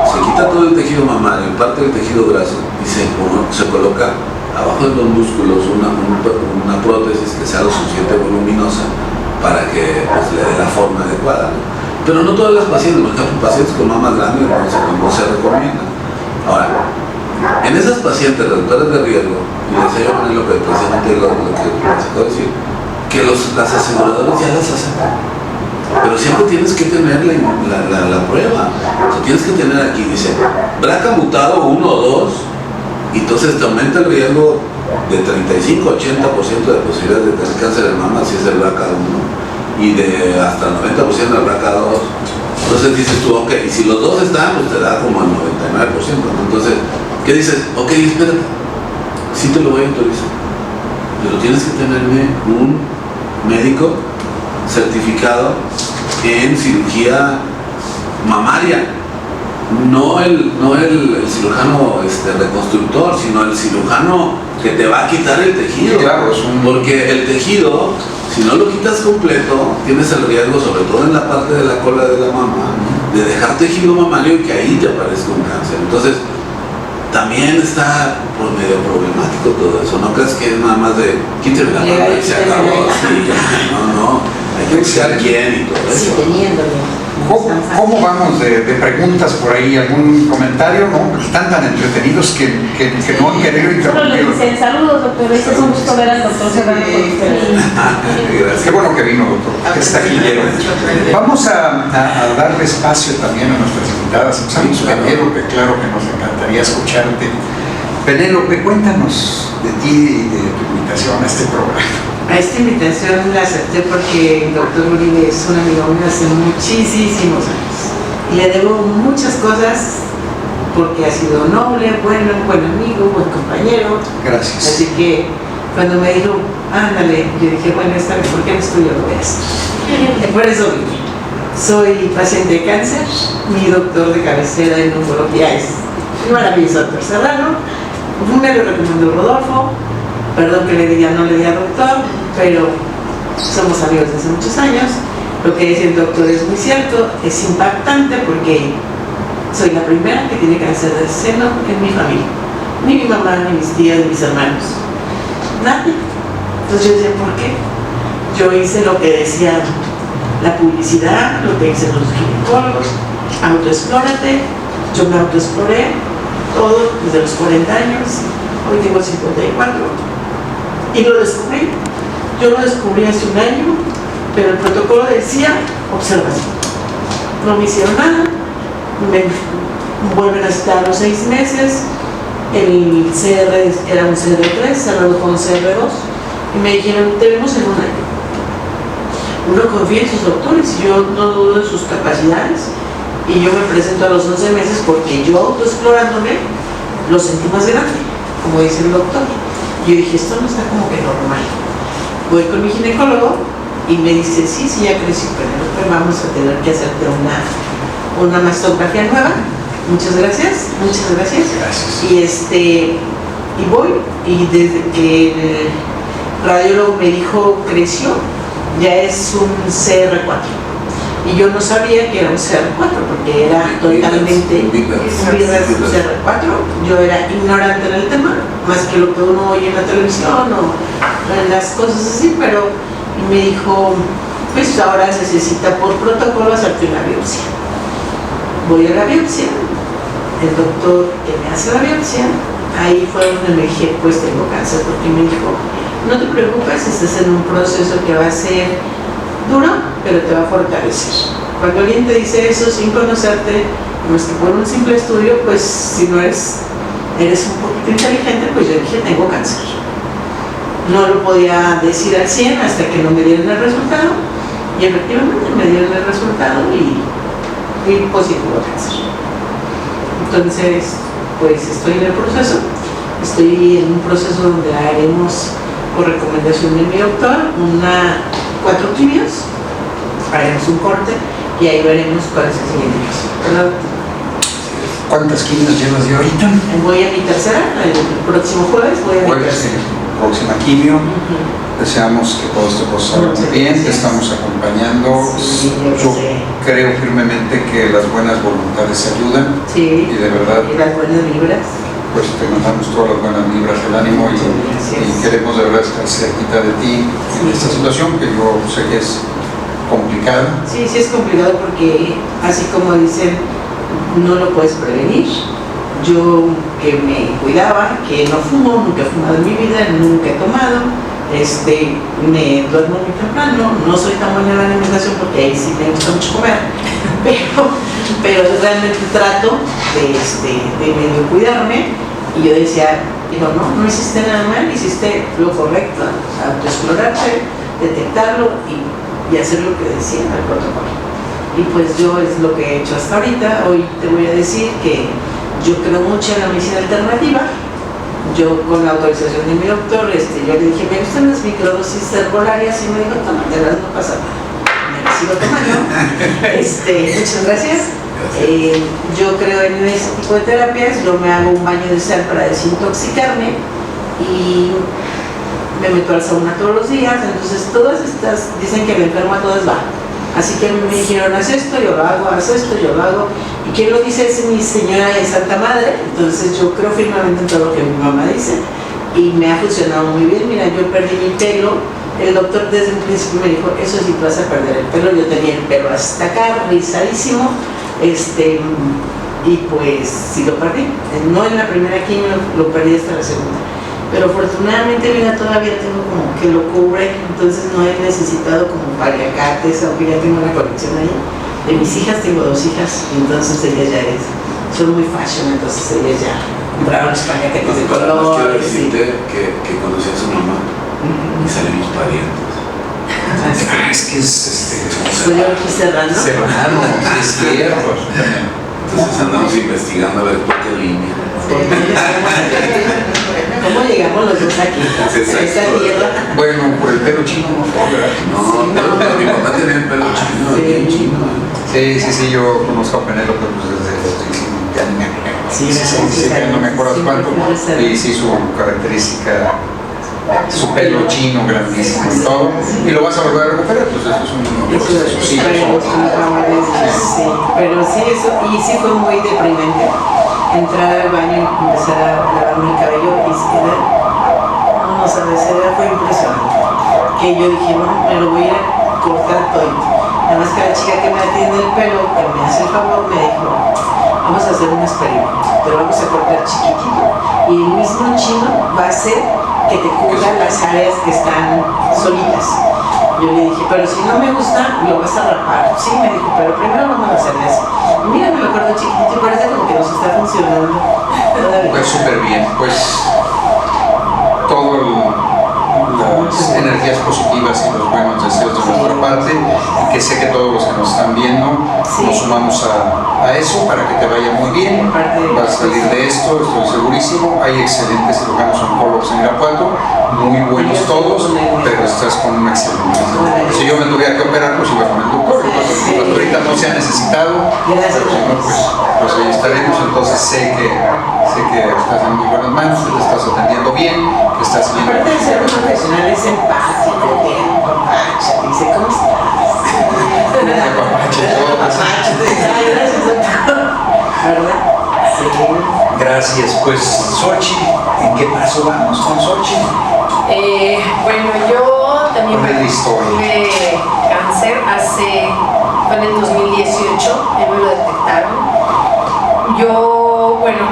se quita todo el tejido mamario, parte del tejido graso y se coloca abajo de los músculos una prótesis que sea lo suficiente voluminosa para que pues, le dé la forma adecuada, ¿no? Pero no todas las pacientes, por ejemplo, pacientes con mamas grandes no se recomienda. Ahora, en esas pacientes reductoras de riesgo, y decía yo Penélope, precisamente lo que les acabo de decir, que las aseguradoras ya las aceptan. Pero siempre tienes que tener la prueba. O sea, tienes que tener aquí, dice, BRCA mutado 1 o 2, y entonces te aumenta el riesgo de 35-80% de posibilidades de tener cáncer de mama si es el BRCA 1, y de hasta el 90% del BRCA 2. Entonces dices tú, ok, y si los dos están, pues te da como el 99%. Entonces, ¿qué dices? Ok, espérate, sí te lo voy a autorizar, pero tienes que tenerme un médico certificado en cirugía mamaria, no el cirujano reconstructor, sino el cirujano que te va a quitar el tejido. Sí, claro, porque el tejido, si no lo quitas completo, tienes el riesgo, sobre todo en la parte de la cola de la mama, de dejar tejido mamario y que ahí te aparezca un cáncer. Entonces, también está por medio problemático todo eso. No crees que es nada más de quíteme la mama y se acabó. Sí, no, hay que buscar quién y todo eso. Sí, teniéndolo. ¿Cómo vamos de preguntas por ahí? ¿Algún comentario? ¿No? Están tan entretenidos que no han querido Solo le interrumpir. dicen saludos, doctor. Es un gusto ver al doctor Serrano con usted. Qué bueno que vino, doctor. Está aquí. Vamos a darle espacio también a nuestras invitadas. Empezamos Penélope, claro que nos encantaría escucharte. Penélope, cuéntanos de ti y de tu invitación a este programa. A esta invitación la acepté porque el doctor Uribe es un amigo mío hace muchísimos años. Y le debo muchas cosas porque ha sido noble, bueno, buen amigo, buen compañero. Gracias. Así que cuando me dijo, ándale, yo dije, bueno, está bien, ¿por qué no estoy yo? Lo voy a hacer. Por eso vine. Soy paciente de cáncer, mi doctor de cabecera en oncología es el maravilloso doctor Serrano. Me lo recomendó Rodolfo. Perdón que le diga, no le diga doctor, pero somos amigos desde hace muchos años. Lo que dice el doctor es muy cierto, es impactante porque soy la primera que tiene cáncer de seno en mi familia. Ni mi mamá, ni mis tías, ni mis hermanos. Nadie. Entonces yo decía, ¿por qué? Yo hice lo que decía la publicidad, lo que dicen los ginecólogos, autoexplórate. Yo me autoexploré todo desde los 40 años, hoy tengo 54. Y lo descubrí. Yo lo descubrí hace un año, pero el protocolo decía observación. No me hicieron nada, me vuelven a citar a los 6 meses, el CR era un CR3, se redujo a un CR2, y me dijeron, te vemos en un año. Uno confía en sus doctores y yo no dudo de sus capacidades, y yo me presento a los 11 meses porque yo autoexplorándome lo sentí más grande, como dice el doctor. Yo dije, esto no está como que normal. Voy con mi ginecólogo y me dice, sí, ya crecí, pero vamos a tener que hacerte una mastografía nueva. Muchas gracias. Gracias. Y voy, y desde que el radiólogo me dijo creció, ya es un CR4. Y yo no sabía que era un CR4 porque era totalmente CR4. Yo era ignorante en el tema, más que lo que uno oye en la televisión o en las cosas así, pero me dijo, pues ahora necesita por protocolo hacerte una biopsia. Voy a la biopsia, el doctor que me hace la biopsia, ahí fue donde me dije, pues tengo cáncer, porque me dijo, no te preocupes, estás en un proceso que va a ser duro, pero te va a fortalecer. Cuando alguien te dice eso sin conocerte, no es que por un simple estudio, pues si no eres un poquito inteligente, pues yo dije, tengo cáncer. No lo podía decir al 100 hasta que no me dieran el resultado, Y efectivamente me dieron el resultado y fui positivo a cáncer. Entonces, pues estoy en el proceso. Estoy en un proceso donde haremos, por recomendación de mi doctor, 4 quimios, haremos un corte y ahí veremos cuál es el siguiente paso, ¿verdad? ¿Cuántas quimios llevas de ahorita? Voy a mi tercera, el próximo jueves voy a mi Jueves, tercera. próxima quimio. Deseamos que todo este proceso salga muy bien, te estamos acompañando. Sí, Yo creo firmemente que las buenas voluntades ayudan Sí, y de verdad y las buenas vibras. pues te mandamos todas las buenas vibras del ánimo y queremos de verdad estar cerquita de ti en esta situación que yo sé que es complicada. Sí, sí es complicado porque así como dicen, no lo puedes prevenir. Yo que me cuidaba, que no fumo, nunca he fumado en mi vida, nunca he tomado, me duermo muy temprano, no soy tan buena en la alimentación porque ahí sí me gusta mucho comer, pero realmente trato de medio cuidarme. Y yo decía, no hiciste nada mal, hiciste lo correcto, autoexplorarte, detectarlo y hacer lo que decía el protocolo. Y pues yo es lo que he hecho hasta ahorita. Hoy te voy a decir que yo creo mucho en la medicina alternativa. Yo con la autorización de mi doctor, yo le dije, me gustan las microdosis herbolarias y me dijo, tómatelas, no pasa nada. Me las sigo tomando. Muchas gracias. Yo creo en ese tipo de terapias. Yo me hago un baño de sal para desintoxicarme y me meto al sauna todos los días. Entonces todas estas dicen que el enfermo a todas va. Así que me dijeron, haz esto, yo lo hago, haz esto, yo lo hago. ¿Y quién lo dice? Es mi señora y Santa Madre. Entonces yo creo firmemente en todo lo que mi mamá dice y me ha funcionado muy bien. Mira, yo perdí mi pelo. El doctor desde un principio me dijo, eso sí te vas a perder el pelo. Yo tenía el pelo hasta acá, rizadísimo. Y pues sí lo perdí. No en la primera quimio, lo perdí hasta la segunda. Pero afortunadamente, mira, todavía tengo como que lo cubre, entonces no he necesitado como paliacates, aunque ya tengo una colección ahí. De mis hijas tengo 2 hijas, y entonces ellas ya son muy fashion, entonces ellas ya compraron los paliacates de Quiero color. decirte que conocí a su mamá y salimos parientes. Es que Soy yo aquí cerrando. serrano, es cierto. Entonces andamos investigando a ver por qué línea. ¿Cómo llegamos los dos aquí? A esta tierra. Bueno, por el pelo chino no fue, ¿verdad? No, pero mi mamá tenía el pelo chino, bien chino. Sí, yo conozco a Penélope pues desde los ya ni me acuerdo. Sí, no me acuerdo cuánto. Y sí, su característica, su pelo chino grandísimo y todo. Y lo vas a volver a recuperar, pues eso es un proceso. Sí, pero sí, eso, y sí fue muy deprimente entrar al baño y empezar a lavarme el cabello y no sabes, fue impresionante. Que yo dije, no, me lo voy a cortar todo. Además que la chica que me atiende el pelo, que me hace el favor, me dijo, vamos a hacer un experimento, pero vamos a cortar chiquitito y el mismo chino va a hacer que te cubra las áreas que están solitas. Yo le dije, pero si no me gusta, lo vas a rapar. Sí, me dijo, pero primero vamos a hacer eso. Y mira, me lo acuerdo chiquitito y parece como que nos está funcionando. Pues súper bien, pues todas las energías positivas y los buenos deseos de nuestra parte, y que sé que todos los que nos están viendo nos sumamos a eso para que te vaya muy bien. Vas a salir de esto, estoy segurísimo. Hay excelentes cirujanos oncólogos en Irapuato, muy buenos todos, pero estás con un excelente. Si yo me tuviera que operar, pues iba con el doctor. Pues ahorita no se ha necesitado, pero si no, pues ahí estaremos. Entonces sé que estás en muy buenas manos, que te estás atendiendo bien, que estás bien. Aparte de ser un profesional, es empático, tiene un papacho, dice, ¿cómo estás? ¿Verdad? Sí. Gracias. Pues Xochitl, ¿en qué paso vamos con Xochitl? Bueno, yo también Con el historia. tuve cáncer fue en el 2018, me lo detectaron.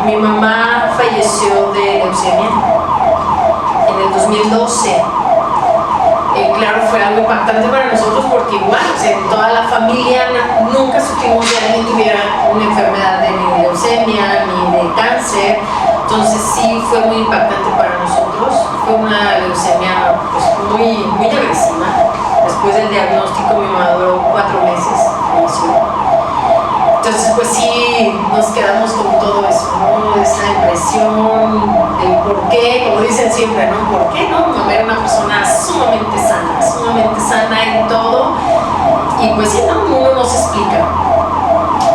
Mi mamá falleció de leucemia en el 2012. Claro, fue algo impactante para nosotros porque igual, en toda la familia nunca supimos que alguien tuviera una enfermedad de ni leucemia ni de cáncer. Entonces sí fue muy impactante para nosotros. 2, fue una leucemia pues, muy agresiva. Después del diagnóstico mi mamá duró 4 meses, falleció. Entonces pues sí, nos quedamos con todo eso, ¿no? Esa impresión del por qué, como dicen siempre, ¿no? ¿Por qué no? Mi mamá era una persona sumamente sana en todo. Y pues sí, ¿no? Uno no se explica.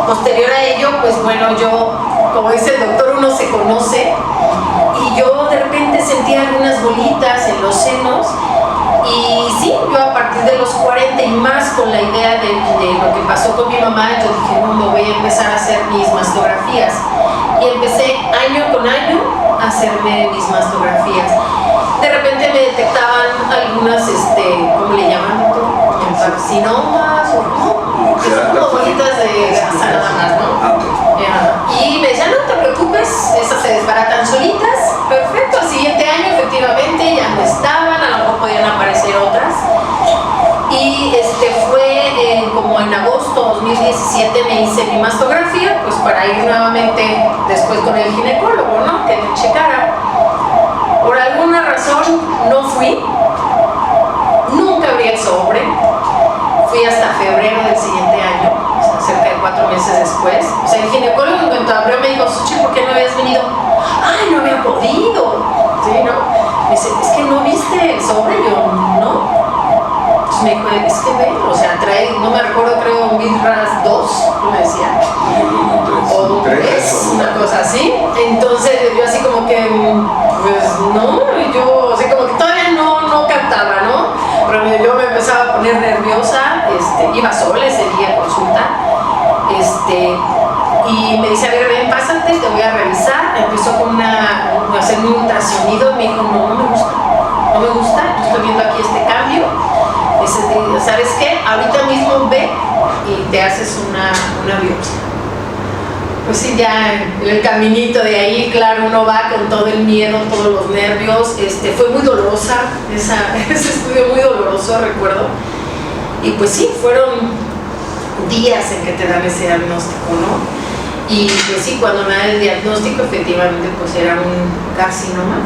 Posterior a ello, pues bueno, yo, como dice el doctor, uno se conoce y yo de repente sentía algunas bolitas en los senos y sí, yo a partir de los 40 y más con la idea de lo que pasó con mi mamá, yo dije, no, me voy a empezar a hacer mis mastografías y empecé año con año a hacerme mis mastografías. De repente me detectaban algunas, ¿cómo le llaman? Carcinomas o no, son como bolitas de grasa nada más, ¿no? Y me decían, no te preocupes, esas se desbaratan solitas. Perfecto, al siguiente año efectivamente ya no estaban, a lo mejor podían aparecer otras. Y fue como en agosto 2017 me hice mi mastografía, pues para ir nuevamente después con el ginecólogo, ¿no? Que me checara. Por alguna razón no fui, nunca abrí el sobre. Fui hasta febrero del siguiente año, o sea, cerca de 4 meses después. O sea, el ginecólogo en cuanto abrió me dijo, Xochitl, ¿por qué no habías venido? ¡Ay, no había podido! ¿Sí, no? Me dice, ¿es que no viste el sobre? Yo, no. Entonces me dijo, es que ve, o sea, trae, no me recuerdo, creo, un Vidras 2, me decía. O un 3, una cosa así. Entonces yo así como que, pues no, yo, así como que todavía no captaba, ¿no? Pero yo me empezaba a poner nerviosa, iba sola ese día a consulta, y me dice, a ver, ven, pásate, te voy a revisar. Empezó con a hacer un ultrasonido y me dijo, no me gusta, yo estoy viendo aquí este cambio. Dice, ¿sabes qué? Ahorita mismo ve y te haces una biopsia. Pues sí, ya en el caminito de ahí, claro, uno va con todo el miedo, todos los nervios. Fue muy dolorosa, ese estudio muy doloroso, recuerdo. Y pues sí, fueron días en que te dan ese diagnóstico, ¿no? Y pues sí, cuando me dan el diagnóstico, efectivamente, pues era un carcinoma.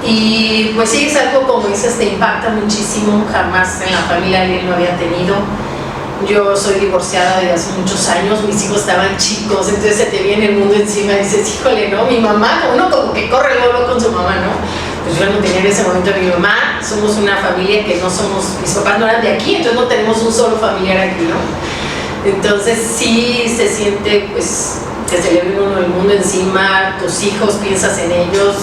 Y pues sí, es algo, como dices, te impacta muchísimo. Jamás en la familia alguien lo había tenido. Yo soy divorciada desde hace muchos años, mis hijos estaban chicos, entonces se te viene el mundo encima y dices, híjole, ¿no? Mi mamá, uno como que corre luego con su mamá, ¿no? Pues yo no tenía en ese momento a mi mamá, somos una familia que no somos, mis papás no eran de aquí, entonces no tenemos un solo familiar aquí, ¿no? Entonces sí se siente, pues, que se le viene uno el mundo encima, tus hijos, piensas en ellos,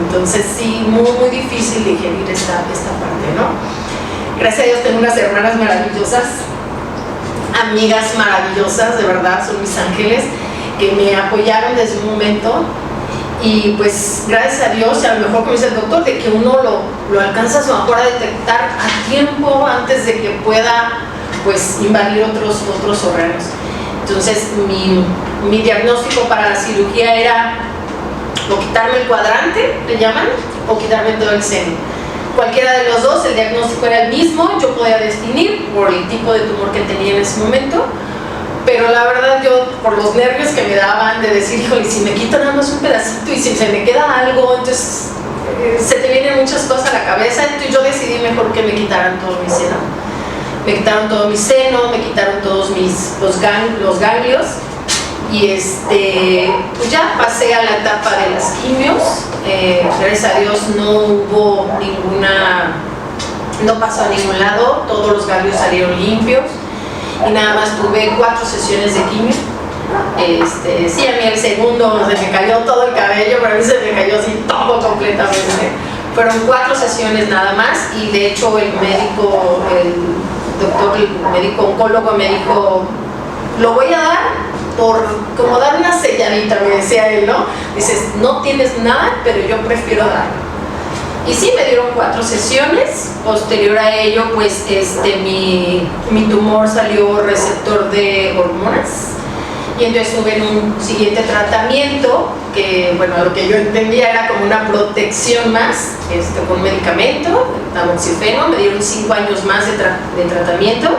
entonces sí, muy difícil digerir esta parte, ¿no? Gracias a Dios tengo unas hermanas maravillosas, amigas maravillosas, de verdad, son mis ángeles, que me apoyaron desde un momento y pues gracias a Dios, y a lo mejor como dice el doctor, de que uno lo alcanza a lo mejor a detectar a tiempo antes de que pueda pues invadir otros órganos. Entonces mi diagnóstico para la cirugía era o quitarme el cuadrante, le llaman, o quitarme todo el seno. Cualquiera de los dos, el diagnóstico era el mismo, yo podía definir por el tipo de tumor que tenía en ese momento, pero la verdad yo, por los nervios que me daban de decir, híjole, si me quito nada más un pedacito y si se me queda algo, entonces se te vienen muchas cosas a la cabeza, entonces yo decidí mejor que me quitaran todo mi seno. Me quitaron todo mi seno, me quitaron todos los ganglios y pues ya pasé a la etapa de las quimios. Gracias a Dios no pasó a ningún lado, todos los ganglios salieron limpios y nada más tuve 4 sesiones de quimio. Sí, a mí el segundo se me cayó todo el cabello, pero a mí se me cayó así todo completamente. Fueron 4 sesiones nada más y de hecho el médico, el médico oncólogo me dijo, lo voy a dar por como dar una selladita, me decía él, ¿no? Dices, no tienes nada, pero yo prefiero darlo. Y sí, me dieron 4 sesiones. Posterior a ello, pues mi tumor salió receptor de hormonas. Y entonces estuve en un siguiente tratamiento que, bueno, lo que yo entendía era como una protección más, con medicamento, tamoxifeno. Me dieron 5 años más de tratamiento.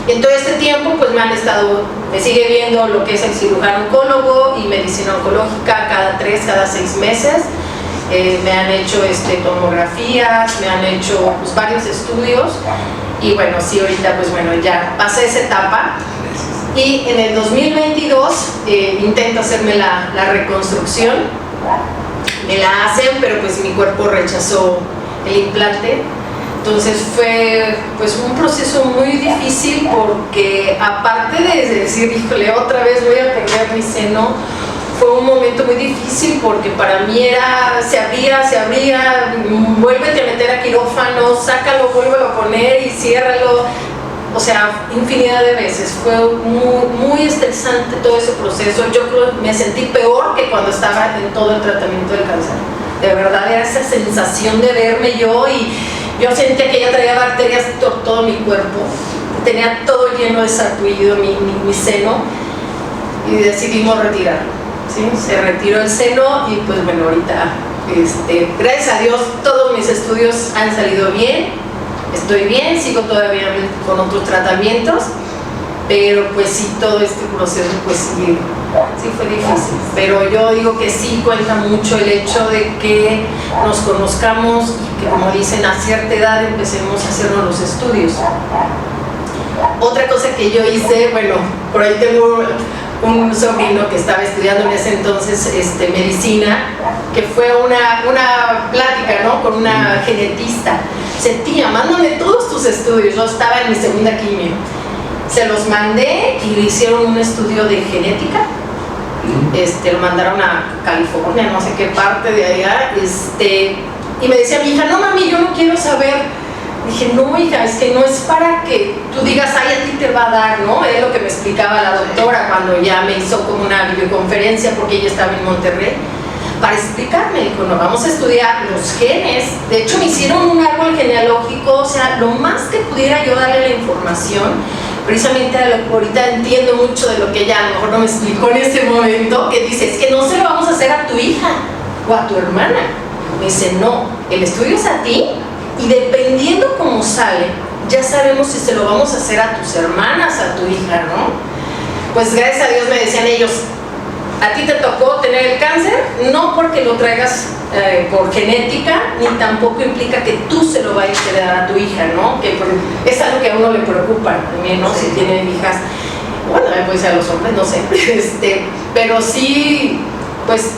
En todo este tiempo pues me sigue viendo lo que es el cirujano oncólogo y medicina oncológica cada 6 meses. Me han hecho tomografías, me han hecho pues, varios estudios y bueno, sí, ahorita pues bueno, ya pasé esa etapa y en el 2022 intento hacerme la reconstrucción, me la hacen, pero pues mi cuerpo rechazó el implante. Entonces fue pues un proceso muy difícil porque aparte de decir, híjole, otra vez voy a perder mi seno, fue un momento muy difícil porque para mí era, se abría, vuélvete a meter a quirófano, sácalo, vuélvelo a poner y ciérralo. O sea, infinidad de veces. Fue muy estresante todo ese proceso. Yo creo que me sentí peor que cuando estaba en todo el tratamiento del cáncer. De verdad era esa sensación de verme yo y yo sentía que ya traía bacterias por todo mi cuerpo. Tenía todo lleno de sarpullido mi seno y decidimos retirarlo. ¿Sí? Se retiró el seno y pues bueno, ahorita gracias a Dios todos mis estudios han salido bien. Estoy bien, sigo todavía con otros tratamientos, pero pues sí, todo este proceso pues sí fue difícil, pero yo digo que sí cuenta mucho el hecho de que nos conozcamos y que, como dicen, a cierta edad empecemos a hacernos los estudios. Otra cosa que yo hice, bueno, por ahí tengo un sobrino que estaba estudiando en ese entonces medicina, que fue una plática, ¿no?, con una genetista. Dice, tía, mándame todos tus estudios. Yo estaba en mi segunda quimio. Se los mandé y le hicieron un estudio de genética. Lo mandaron a California, no sé qué parte de allá. Y me decía mi hija, no mami, yo no quiero saber. Dije, no hija, es que no es para que tú digas, ay, a ti te va a dar, ¿no? Es lo que me explicaba la doctora cuando ya me hizo como una videoconferencia porque ella estaba en Monterrey. Para explicarme, dijo, no, vamos a estudiar los genes. De hecho, me hicieron un árbol genealógico, o sea, lo más que pudiera yo darle la información. Precisamente ahorita entiendo mucho de lo que ella a lo mejor no me explicó en ese momento, que dice, es que no se lo vamos a hacer a tu hija o a tu hermana. Me dice, no, el estudio es a ti y dependiendo cómo sale, ya sabemos si se lo vamos a hacer a tus hermanas, a tu hija, ¿no? Pues gracias a Dios me decían ellos, a ti te tocó tener el cáncer, no porque lo traigas por genética, ni tampoco implica que tú se lo vayas a heredar a tu hija, ¿no? Que es algo que a uno le preocupa también, ¿no? Si tienen hijas, bueno, puede ser a los hombres, no sé, pero sí, pues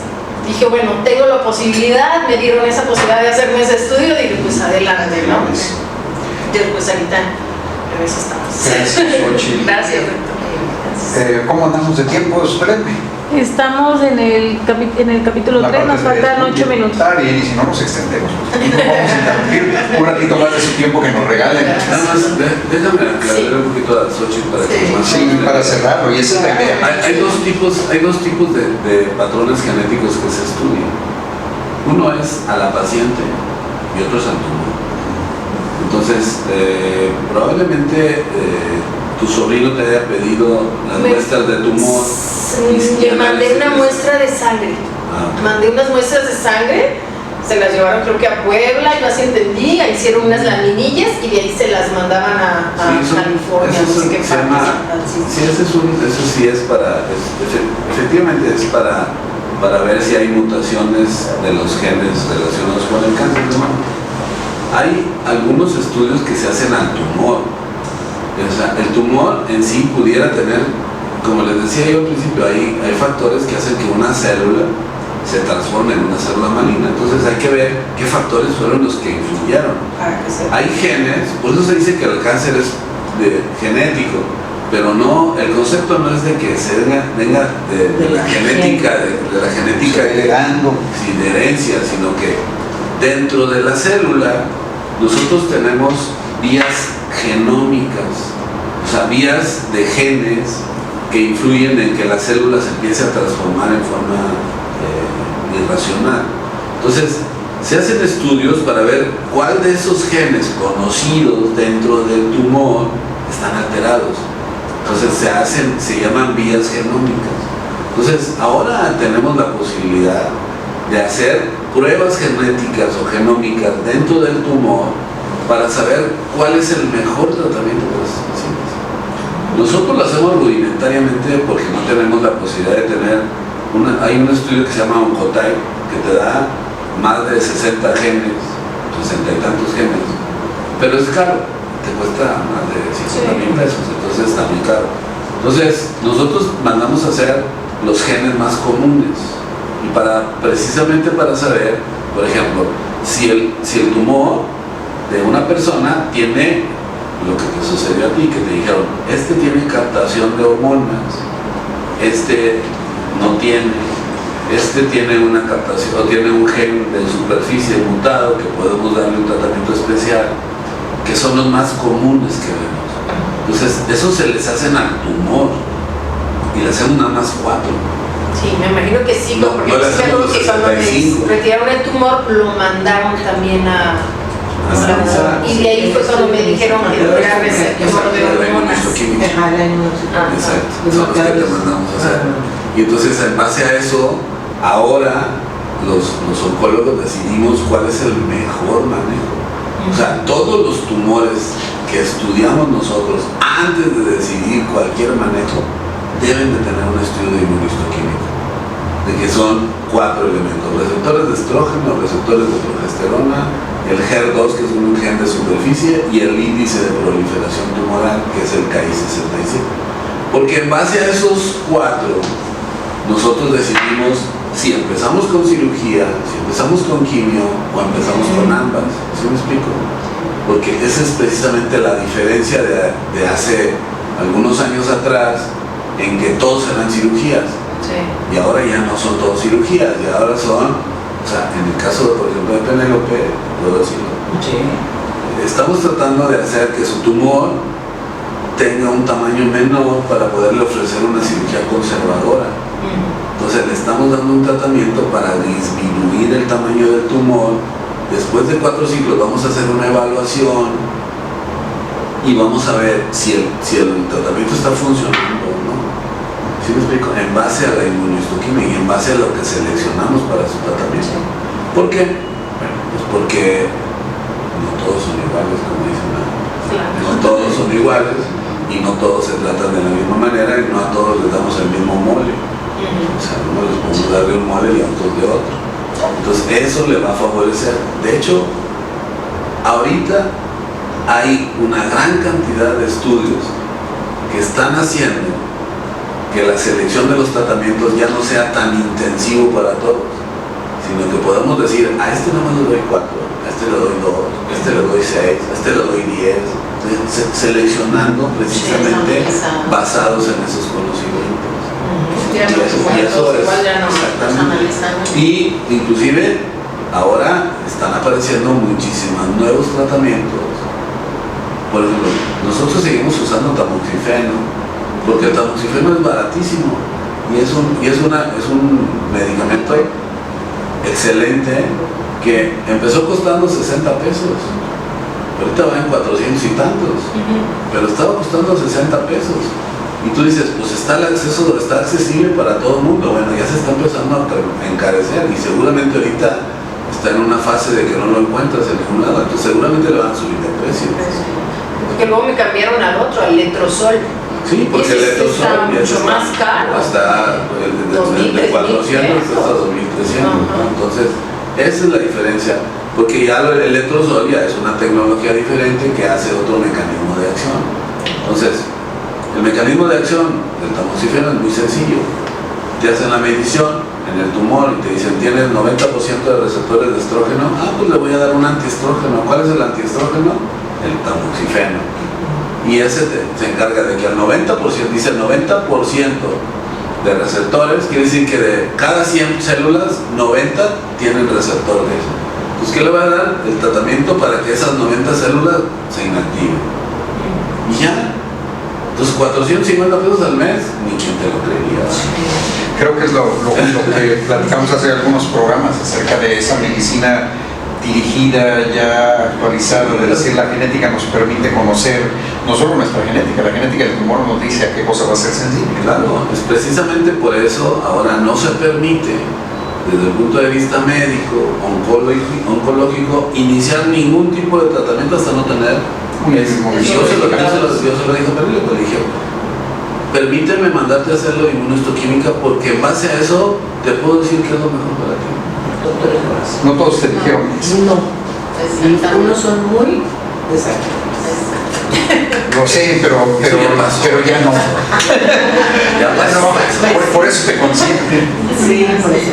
dije, bueno, tengo la posibilidad, me dieron esa posibilidad de hacerme ese estudio, dije, pues adelante, ¿no? Pues ahorita en eso estamos. Gracias, Xochitl. Gracias, doctor. ¿Cómo andamos de tiempo, Solemne? Estamos en el capítulo 3, nos faltan 8 minutos. Está bien, y si no nos extendemos, pues, no vamos a interrumpir un ratito más de su tiempo que nos regalen. Nada más, déjame aclarar un poquito a Xochitl para que más. Sí, para cerrarlo, y esa es la idea. Hay dos tipos de patrones genéticos que se estudian. Uno es a la paciente y otro es al tumor. Entonces, probablemente tu sobrino te haya pedido las muestras de tumor. Le mandé una muestra de sangre. Mandé unas muestras de sangre, se las llevaron creo que a Puebla, yo así entendí, ahí hicieron unas laminillas y de ahí se las mandaban a California, no sé qué Sí, eso sí es para, efectivamente es para ver si hay mutaciones de los genes relacionados con el cáncer, ¿no? Hay algunos estudios que se hacen al tumor. O sea, el tumor en sí pudiera tener, como les decía yo al principio, hay factores que hacen que una célula se transforme en una célula maligna. Entonces hay que ver qué factores fueron los que influyeron. Hay genes, por eso se dice que el cáncer es genético, pero no, el concepto no es de que se venga de la genética, de herencia, sino que dentro de la célula nosotros tenemos vías genómicas, o sea, vías de genes que influyen en que la célula se empiece a transformar en forma irracional. Entonces, se hacen estudios para ver cuál de esos genes conocidos dentro del tumor están alterados. Entonces se llaman vías genómicas. Entonces, ahora tenemos la posibilidad de hacer pruebas genéticas o genómicas dentro del tumor para saber cuál es el mejor tratamiento para esos pacientes. Nosotros lo hacemos rudimentariamente porque no tenemos la posibilidad de tener hay un estudio que se llama Oncotype que te da más de 60 genes, 60 y tantos genes, pero es caro, te cuesta más de 50,000 pesos, entonces está muy caro. Entonces nosotros mandamos a hacer los genes más comunes y precisamente para saber, por ejemplo, si el tumor de una persona tiene lo que te sucedió a ti, que te dijeron, este tiene captación de hormonas, este no tiene, este tiene una captación o tiene un gen de superficie mutado que podemos darle un tratamiento especial, que son los más comunes que vemos. Entonces, eso se les hacen al tumor y le hacemos nada más 4. Sí, me imagino que sí, No, porque no le hacemos que cuando 65. me retiraron el tumor lo mandaron también a analizar. y de ahí fue cuando me dijeron que era receptor de hormonas. Ajá, la inmunosupresión. Exacto, son los que te mandamos a hacer. Y entonces, en base a eso, ahora los oncólogos decidimos cuál es el mejor manejo. O sea, todos los tumores que estudiamos nosotros antes de decidir cualquier manejo deben de tener un estudio de inmunohistoquímico, de que son 4 elementos: receptores de estrógeno, receptores de progesterona, el HER2, que es un gen de superficie, y el índice de proliferación tumoral, que es el KI67. Porque en base a esos 4 nosotros decidimos si empezamos con cirugía, si empezamos con quimio o empezamos con ambas. ¿Sí me explico? Porque esa es precisamente la diferencia de hace algunos años atrás, en que todos eran cirugías. Sí. Y ahora ya no son todos cirugías, y ahora son, o sea, en el caso, por ejemplo, de Penélope, puedo decirlo, estamos tratando de hacer que su tumor tenga un tamaño menor para poderle ofrecer una cirugía conservadora. Entonces le estamos dando un tratamiento para disminuir el tamaño del tumor. Después de 4 ciclos vamos a hacer una evaluación y vamos a ver si el tratamiento está funcionando o no. ¿Sí me explico? En base a la inmunohistoquímica y en base a lo que seleccionamos para su tratamiento. ¿Por qué? Bueno, pues porque no todos son iguales, como dicen. No todos son iguales y no todos se tratan de la misma manera y no a todos les damos el mismo mole. O sea, no les podemos dar de un mole y a otros de otro. Entonces eso le va a favorecer. De hecho, ahorita hay una gran cantidad de estudios que están haciendo que la selección de los tratamientos ya no sea tan intensivo para todos, sino que podamos decir, a este nomás le doy 4, a este le doy 2, a este le doy 6, a este le doy 10, seleccionando precisamente basados en esos conocimientos. Y eso es, exactamente. Y inclusive ahora están apareciendo muchísimos nuevos tratamientos. Por ejemplo, nosotros seguimos usando tamoxifeno, porque el tamoxifeno es baratísimo y es un medicamento excelente que empezó costando 60 pesos. Ahorita va en 400 y tantos, pero estaba costando 60 pesos. Y tú dices, pues está accesible para todo el mundo. Bueno, ya se está empezando a encarecer y seguramente ahorita está en una fase de que no lo encuentras en ningún lado, entonces seguramente le van a subir de precio. Porque luego me cambiaron al otro, al letrozol. Sí, porque el letrozol está mucho más caro. hasta de 400 hasta 2.300. Entonces, esa es la diferencia. Porque ya el letrozol ya es una tecnología diferente que hace otro mecanismo de acción. Entonces, el mecanismo de acción del tamoxifeno es muy sencillo. Te hacen la medición en el tumor y te dicen, tienes 90% de receptores de estrógeno. Ah, pues le voy a dar un antiestrógeno. ¿Cuál es el antiestrógeno? El tamoxifeno. Y ese se encarga de que al 90%, dice el 90% de receptores, quiere decir que de cada 100 células, 90 tienen receptor de eso. Pues, ¿qué le va a dar? El tratamiento para que esas 90 células se inactiven. Y ya. Entonces, 450 pesos al mes, ni quien te lo creería. Creo que es lo que platicamos hace algunos programas acerca de esa medicina dirigida, ya actualizada, de decir, la genética nos permite conocer no solo nuestra genética, la genética del tumor nos dice a qué cosa va a ser sensible. Claro, es precisamente por eso ahora no se permite, desde el punto de vista médico, oncológico, iniciar ningún tipo de tratamiento hasta no tener. Yo se lo dije a Perle, le dije, permíteme mandarte a hacer la inmunohistoquímica porque en base a eso te puedo decir qué es lo mejor para ti. Doctor del corazón. No todos te dijeron eso. No. Y unos son muy desactivos. Lo sé, pero ya no. Ya pasó. Por eso te consienten. Sí, por eso.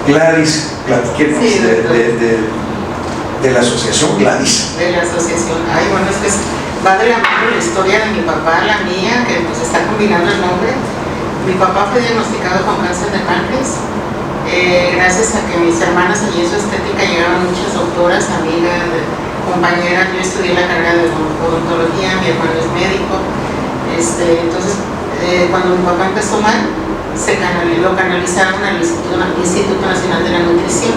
Gladys, platiquemos Sí, de la asociación Gladys. De la asociación. Ay, bueno, es que va de la mano la historia de mi papá, la mía, que pues está combinando el nombre. Mi papá fue diagnosticado con cáncer de páncreas. Gracias a que mis hermanas allí en su estética llegaron muchas doctoras, amigas, compañeras. Yo estudié la carrera de odontología, mi hermano es médico. Entonces, cuando mi papá empezó mal, lo canalizaron al Instituto Nacional de la Nutrición.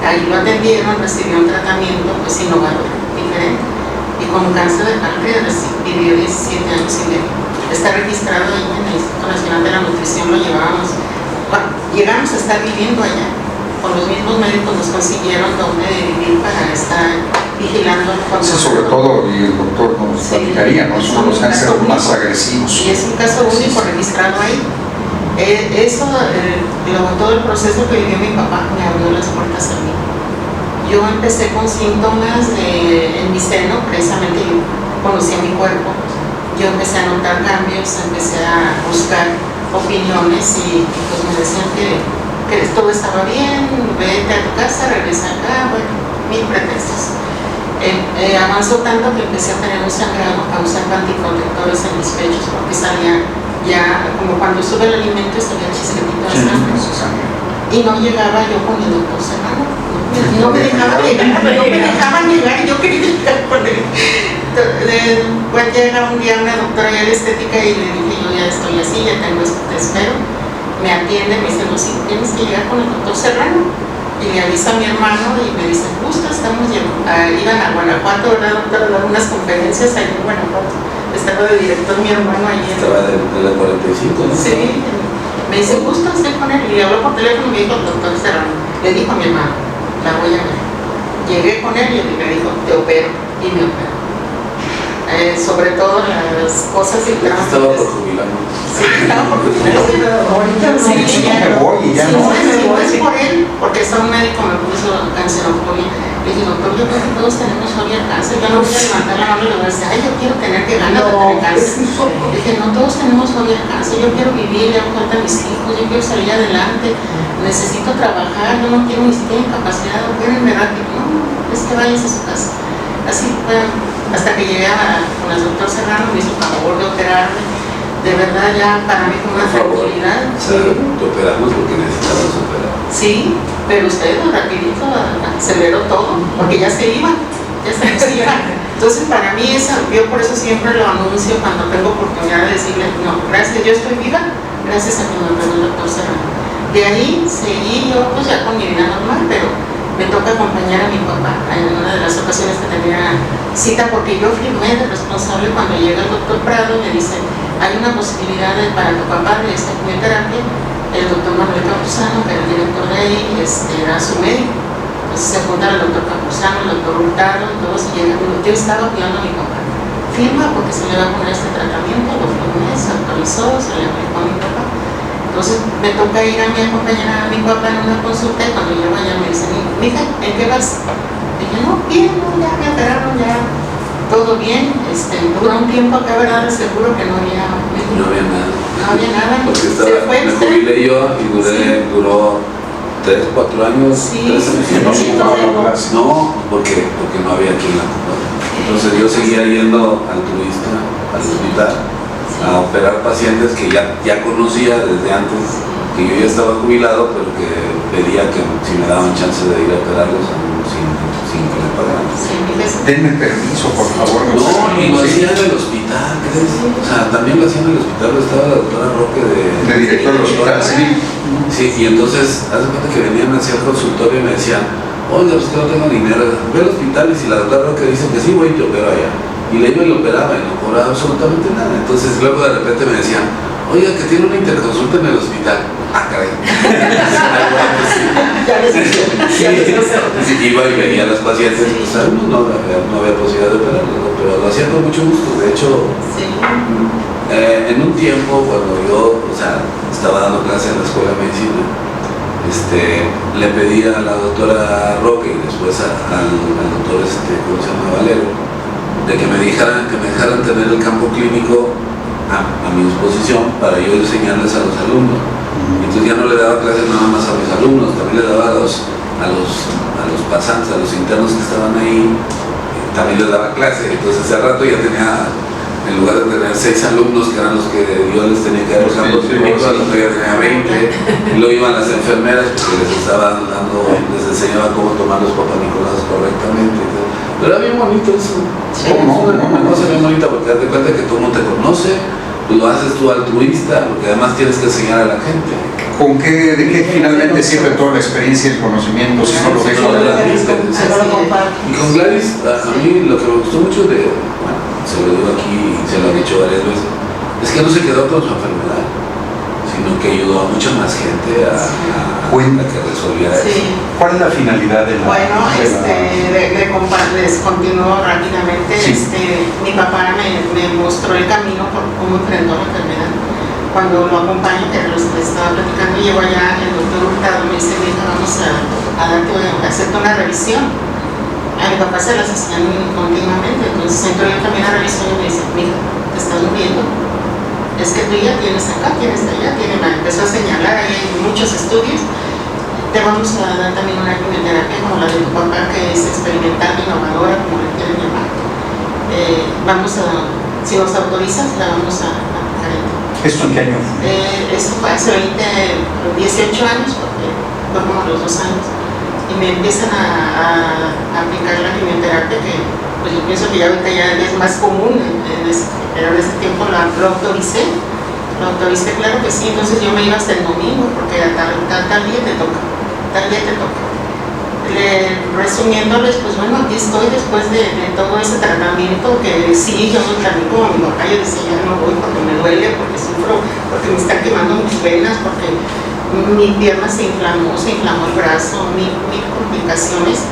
Ahí lo atendieron, recibió un tratamiento pues innovador, diferente. Y con cáncer de páncreas vivió 17 años y medio. Está registrado ahí en el Instituto Nacional de la Nutrición, lo llevábamos. Bueno, llegamos a estar viviendo allá. Con los mismos médicos nos consiguieron donde vivir para estar vigilando. Sí, sobre todo, y el doctor nos platicaría, ¿no? Son los cánceres más agresivos. Y es un caso único registrado ahí. Todo el proceso que vivió mi papá me abrió las puertas a mí. Yo empecé con síntomas en mi seno, precisamente yo conocía mi cuerpo. Yo empecé a notar cambios, empecé a buscar opiniones y pues me decían que todo estaba bien, vete a tu casa, regresa acá, bueno, mil pretextos. Avanzó tanto que empecé a tener un sangrado causando antiprotectores en mis pechos porque salía ya, como cuando sube el alimento, salía chisquetito de sangre. Y no llegaba yo con el doctor Serrano. No me dejaban llegar y yo quería llegar con él. Pues llega un día una doctora ya de estética y le dije, yo ya estoy así, ya tengo esto, te espero. Me atiende, me dice, no, sí, tienes que llegar con el doctor Serrano. Y le avisa a mi hermano y me dice, justo estamos iban a Guanajuato, ¿verdad, doctora? A dar unas conferencias ahí en Guanajuato. Estaba de director mi hermano ahí. Estaba de la 45, ¿no? Sí. Me dice, justo estoy con él. Y le habló por teléfono y me dijo, doctor Serrano. Le dijo a mi hermano, la voy a ver. Llegué con él y me dijo, te opero. Y me operó. Sobre todo las cosas y estaba por jubilar, ¿no? Sí, estaba por jubilar. Ahorita Sí, me voy y ya no. es por él, porque hasta un médico me puso cancerofobia. Le dije, doctor, yo creo que todos tenemos fobia al cáncer. Yo no voy a levantar la mano y le voy a decir, ay, yo quiero tener que ganar de tener cáncer. Le dije, no, todos tenemos fobia al cáncer. Yo quiero vivir, le hago falta a mis hijos, yo quiero salir adelante, necesito trabajar, yo no quiero ni siquiera incapacidad, opérenme rápido. No, es que vayas a su casa. Así fue, hasta que llegué con el doctor Serrano, me hizo favor de operarme. De verdad, ya para mí fue una tranquilidad. O sea, te operamos porque necesitabas operar. Sí, pero usted rapidito aceleró todo, porque ya se iba. Entonces para mí yo por eso siempre lo anuncio cuando tengo oportunidad de decirle, no, gracias, yo estoy viva, gracias a que me operó el doctor Serrano. De ahí seguí yo pues ya con mi vida normal, pero me toca acompañar a mi papá en una de las ocasiones que tenía cita, porque yo firmé de responsable cuando llega el doctor Prado y me dice, hay una posibilidad para tu papá de esta quimioterapia. El doctor Manuel Campuzano, que era el director de ahí, era su médico. Entonces se junta el doctor Campuzano, el doctor Hurtado, todos, y llegan. Yo estaba cuidando a mi papá. Firma porque se le va a poner este tratamiento, lo firmé, se autorizó, se le aplicó a mi papá. Entonces me toca ir a acompañar a mi papá en una consulta y cuando llego allá me dicen, mija, ¿en qué vas? Dije, no, bien, no, ya me operaron, ya todo bien. Duró un tiempo acá, ¿verdad? Seguro que no había nada. No había nada. Porque Se fue me usted. jubilé yo y duró 3, 4 años. Sí, 3 años y No no. se ocupaba la clase. No, porque no había quien la ocupara. Entonces yo seguía yendo al turista, al hospital, a operar pacientes que ya conocía desde antes, que yo ya estaba jubilado, pero que pedía que si me daban chance de ir a operarlos sin que me pagaran. Denme permiso, por favor. No, y lo hacía en el hospital, ¿crees? O sea, también lo hacía en el hospital, estaba la doctora Roque De director del hospital, sí. Sí, y entonces, haz de cuenta que venían hacia el consultorio y me decían, oiga, pues que no tengo dinero, ve al hospital y si la doctora Roque dice que sí, voy y te opero allá. Y le iba y lo operaba y no cobraba absolutamente nada. Entonces luego de repente me decían, oiga, que tiene una interconsulta en el hospital. Ah, caray. Sí, iba y veía a las pacientes, pues no había posibilidad de operarlos. pero lo hacía con mucho gusto. De hecho, Sí. en un tiempo cuando yo, estaba dando clase en la escuela de medicina, le pedí a la doctora Roque y después al doctor, ¿cómo se llama? Valero, de que me dejaran tener el campo clínico a mi disposición para yo enseñarles a los alumnos. Entonces ya no le daba clases nada más a mis alumnos, también le daba a los pasantes, a los internos que estaban ahí, también les daba clase. Entonces hace rato ya tenía, en lugar de tener 6 alumnos que eran los que yo les tenía que dar el campo clínico, a los que ya tenía 20, y luego iban las enfermeras porque les enseñaba cómo tomar los papanicolas correctamente. Pero era bien bonito eso. Una cosa bien bonita porque das cuenta que todo el mundo te conoce, lo haces tú altruista, porque además tienes que enseñar a la gente. ¿De qué finalmente sirve toda la experiencia y el conocimiento si no lo dejo de la vista? Y con Gladys, a mí lo que me gustó mucho se lo digo aquí y se lo han dicho varias veces, es que no se quedó con su enfermedad, sino que ayudó a mucha más gente a que resolviera eso. ¿Cuál es la finalidad de la? Bueno, les continúo rápidamente. Sí. Mi papá me mostró el camino por cómo enfrentó la enfermedad. Cuando lo acompaño, que les estaba platicando, llego allá, el doctor Hurtado me dice: "Mija, vamos a hacerte una revisión". A mi papá se las hacían continuamente, entonces entro yo también a revisión y me dice: "Mija, te estás muriendo. Es que tú ya tienes acá, tienes allá, empezó a señalar, ahí hay muchos estudios. Te vamos a dar también una quimioterapia como la de tu papá, que es experimental, innovadora, como le quieren llamar. Si nos autorizas, la vamos a aplicar". ¿Esto en qué año? Esto fue hace 18 años, porque fue como a los 2 años. Y me empiezan a aplicar la quimioterapia, que pues yo pienso que ya ahorita ya es más común, pero en ese tiempo lo autoricé. Lo autoricé, claro que sí. Entonces yo me iba hasta el domingo, porque a tal día te toca, tal día te toca. Resumiéndoles, pues bueno, aquí estoy después de todo ese tratamiento, que sí, yo no también como mi papá, yo decía: "Ya no voy porque me duele, porque sufro, porque me están quemando mis venas, porque mi pierna se inflamó el brazo, mil complicaciones".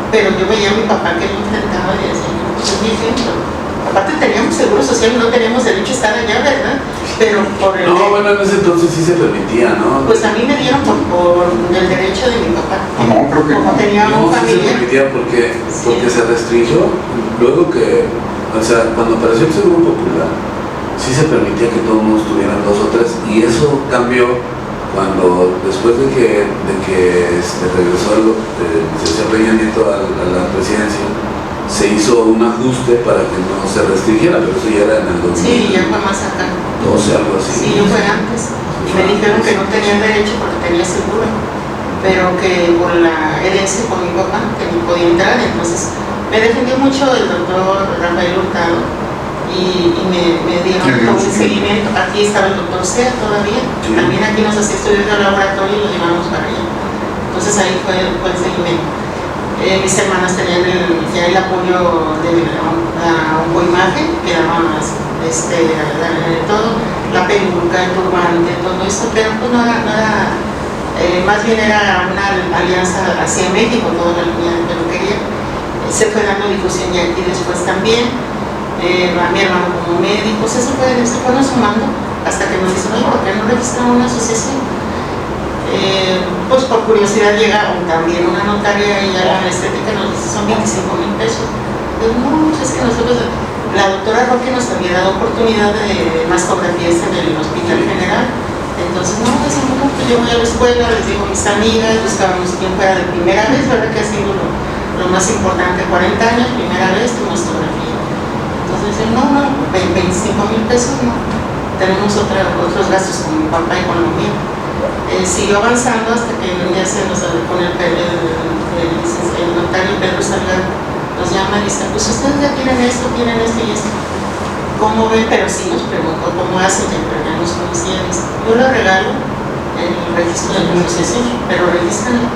Pero yo veía a mi papá que lo enfrentaba y decía: "No, pues es mi ejemplo". Aparte teníamos seguro social, no teníamos derecho a estar allá, ¿verdad? Pero por el... No, bueno, en ese entonces sí se permitía, ¿no? Pues a mí me dieron por el derecho de mi papá. No, creo que como no. tenía No, una sí se familia. permitía porque se restringió. Luego que, cuando apareció el Seguro Popular, sí se permitía que todos tuvieran 2 o 3, y eso cambió cuando, después de que regresó el licenciado Peña Nieto a la presidencia, se hizo un ajuste para que no se restringiera, pero eso ya era en el 2012, Sí, ya fue más acá. algo así. Sí, yo fue antes. Y me dijeron que no tenía derecho porque tenía seguro, pero que por la herencia con mi papá, que no podía entrar. Entonces me defendió mucho el doctor Rafael Hurtado y me dieron todo un seguimiento. Aquí estaba el doctor Sea todavía. Sí. También aquí nos hacía estudios de laboratorio y los llevamos para allá. Entonces ahí fue el seguimiento. Mis hermanas tenían ya el apoyo de la oncoimagen, que daba todo, la peluca, el turbante, todo eso, pero pues no era más bien era una alianza hacia México, toda la línea de peluquería. Se fue dando difusión ya aquí después también. Mi hermano como médico, se fueron sumando hasta que nos dicen: "Oye, ¿por qué no registraron una asociación?". Pues por curiosidad llega también una notaria y a la estética nos dice: "Son 25,000 pesos". Digo: "No, es que nosotros", la doctora Roque nos había dado oportunidad de mastografías en el Hospital General. Entonces, no, decimos: "No, pues yo voy a la escuela, les digo a mis amigas, buscábamos quien fuera de primera vez, ¿verdad? Que ha sido lo más importante, 40 años, primera vez tu mastografía". Entonces dicen: "No, 25,000 pesos no, tenemos otros gastos con mi papá y con lo mío". Siguió avanzando hasta que un día se nos con el notario Pedro Salgado nos llama y dice: "Pues ustedes ya tienen esto y esto. ¿Cómo ven?". Pero sí nos preguntó cómo hacen, pero ya nos conocían. Yo le regalo el registro de la asociación, pero regístralo.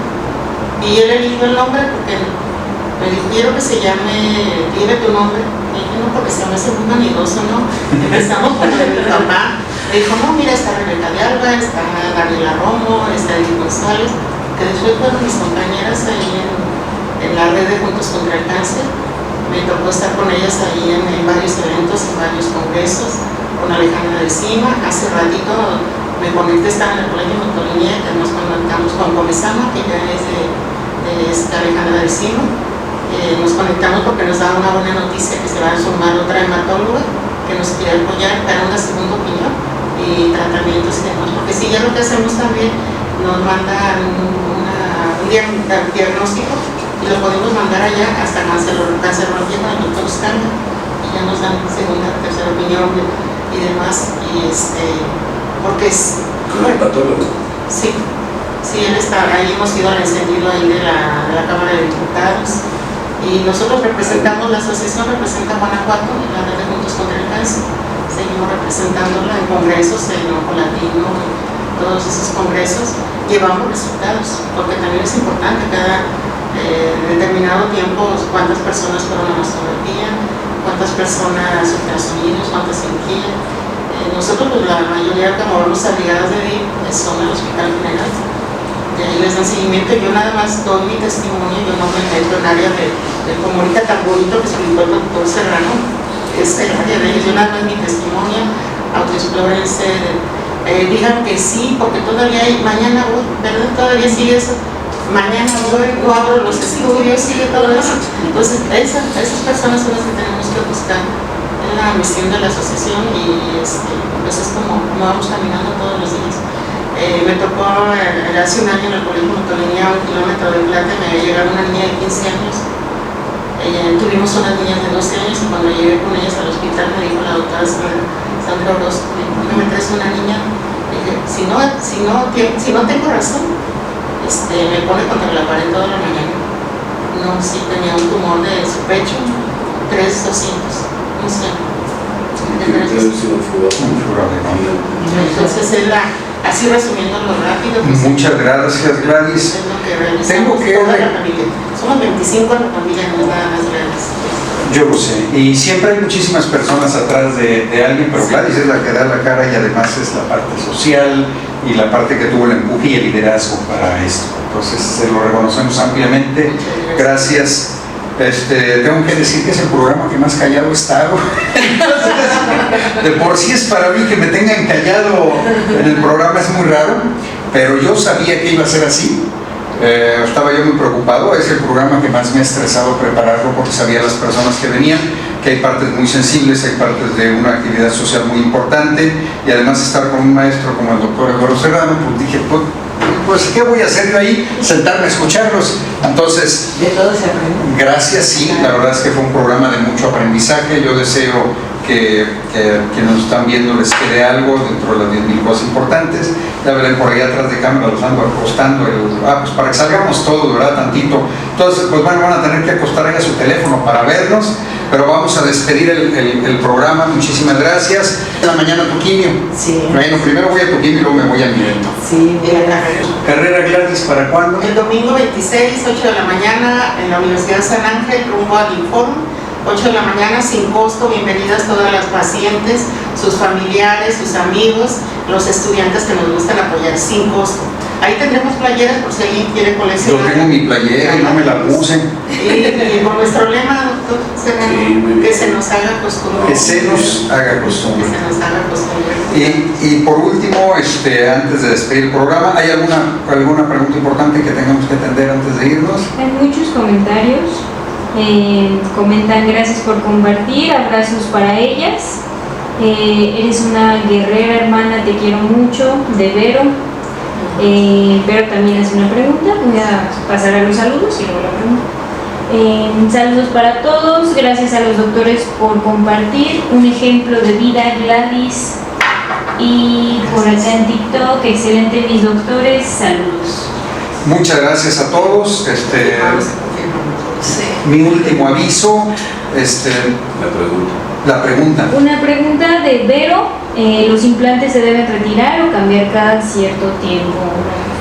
Y él eligió el nombre porque me dijo: "Quiero que se llame, tiene tu nombre". Y dije: "No, porque se me hace muy vanidoso, ¿no?". Empezamos con el de mi papá. Me dijo: "No, mira, está Rebeca de Alba, está Daniela Romo, está Edith González", que después fueron mis compañeras ahí en la red de Juntos contra el Cáncer. Me tocó estar con ellas ahí en varios eventos, en varios congresos, con Alejandra de Cima. Hace ratito me conecté, estaba en el colegio Motolinía, que nos conectamos con Comezama, que ya es de esta Alejandra de Cima. Nos conectamos porque nos daba una buena noticia que se va a sumar otra hematóloga que nos quiere apoyar para una segunda opinión y tratamientos y demás. Porque si ya lo que hacemos también, nos mandan un diagnóstico y lo podemos mandar allá hasta cancerología con el doctor Oscanga y ya nos dan segunda, tercera opinión y demás. Y porque es... ¿Con el patólogo? Sí, él está, ahí hemos ido al encendido ahí de la Cámara de Diputados y nosotros representamos, la asociación representa Guanajuato en la red de Juntos contra el Cáncer. Seguimos representándola en congresos, en Ocolatino, todos esos congresos, llevamos resultados, porque también es importante cada determinado tiempo cuántas personas fueron a mastografía, cuántas personas ultrasonidos, cuántas cirugías. Nosotros, pues, la mayoría que movemos a brigadas de DIF son al Hospital General. Y ahí les dan seguimiento. Yo nada más doy mi testimonio, yo no me meto en área de como ahorita tan bonito que explicó el doctor Serrano, es el área de ellos. Yo nada más mi testimonio, autoexplórense, digan que sí, porque todavía hay, mañana voy, ¿verdad? Todavía sigue eso. Mañana voy, no abro los estudios, sigue todo eso. Entonces, esas personas son las que tenemos que buscar en la misión de la asociación y pues es como vamos caminando todos los días. Me tocó hace un año en el colegio Motolinía, 1 kilómetro de plata, me había llegado una niña de 15 años. Tuvimos unas niñas de 12 años y cuando llegué con ellas al hospital me dijo la doctora Sandra Orozco, ¿por qué me traes una niña? Dije, si no tengo razón, me pone contra la pared toda la mañana. No, sí tenía un tumor de su pecho, 3,200, no sé. Entonces es así resumiéndolo rápido. Pues, muchas gracias, Gladys. Es lo que realizamos. Tengo que... toda la familia. Somos 25 en la familia, no es nada más Gladys. Yo lo sé, y siempre hay muchísimas personas atrás de alguien, pero Gladys es la que da la cara y además es la parte social y la parte que tuvo el empuje y el liderazgo para esto. Entonces se lo reconocemos ampliamente. Gracias. Tengo que decir que es el programa que más callado he estado. Entonces, de por sí es para mí que me tengan callado en el programa, es muy raro, pero yo sabía que iba a ser así. Estaba yo muy preocupado. Es el programa que más me ha estresado prepararlo porque sabía las personas que venían, que hay partes muy sensibles, hay partes de una actividad social muy importante y además estar con un maestro como el doctor Eduardo Serrano, pues dije, pues ¿qué voy a hacer yo ahí? Sentarme a escucharlos. Entonces, de todo se aprende. Gracias, sí, la verdad es que fue un programa de mucho aprendizaje. Yo deseo que nos están viendo les quede algo dentro de las 10,000 cosas importantes. Ya verán por ahí atrás de cámara, los ando acostando, pues para que salgamos todos, ¿verdad? Tantito. Entonces, pues bueno, van a tener que acostar ahí a su teléfono para vernos, pero vamos a despedir el programa. Muchísimas gracias. En la mañana tu quimio. Sí. Bueno, primero voy a tu quimio y luego me voy a mi evento. Sí, En la Carrera Gladys, ¿para cuándo? El domingo 26, 8 de la mañana, en la Universidad San Ángel, rumbo al Informe. 8 de la mañana, sin costo. Bienvenidas todas las pacientes, sus familiares, sus amigos, los estudiantes que nos gustan apoyar, sin costo. Ahí tendremos playeras por si alguien quiere Yo coleccionar. tengo mi playera y no me la puse. Y con nuestro lema, doctor Serrano, Sí, que se nos haga costumbre. Que se nos haga costumbre. Que se nos haga costumbre. Y por último, antes de despedir el programa, ¿hay alguna pregunta importante que tengamos que atender antes de irnos? Hay muchos comentarios. Comentan gracias por compartir, abrazos para ellas. Eres una guerrera, hermana, te quiero mucho, de Vero. Vero también hace una pregunta, voy a pasar a los saludos y luego la pregunta. Saludos para todos, gracias a los doctores por compartir, un ejemplo de vida, Gladys. Y por acá en TikTok, excelente mis doctores, saludos. Muchas gracias a todos. Sí. Mi último aviso, la pregunta. Una pregunta de Vero, ¿los implantes se deben retirar o cambiar cada cierto tiempo?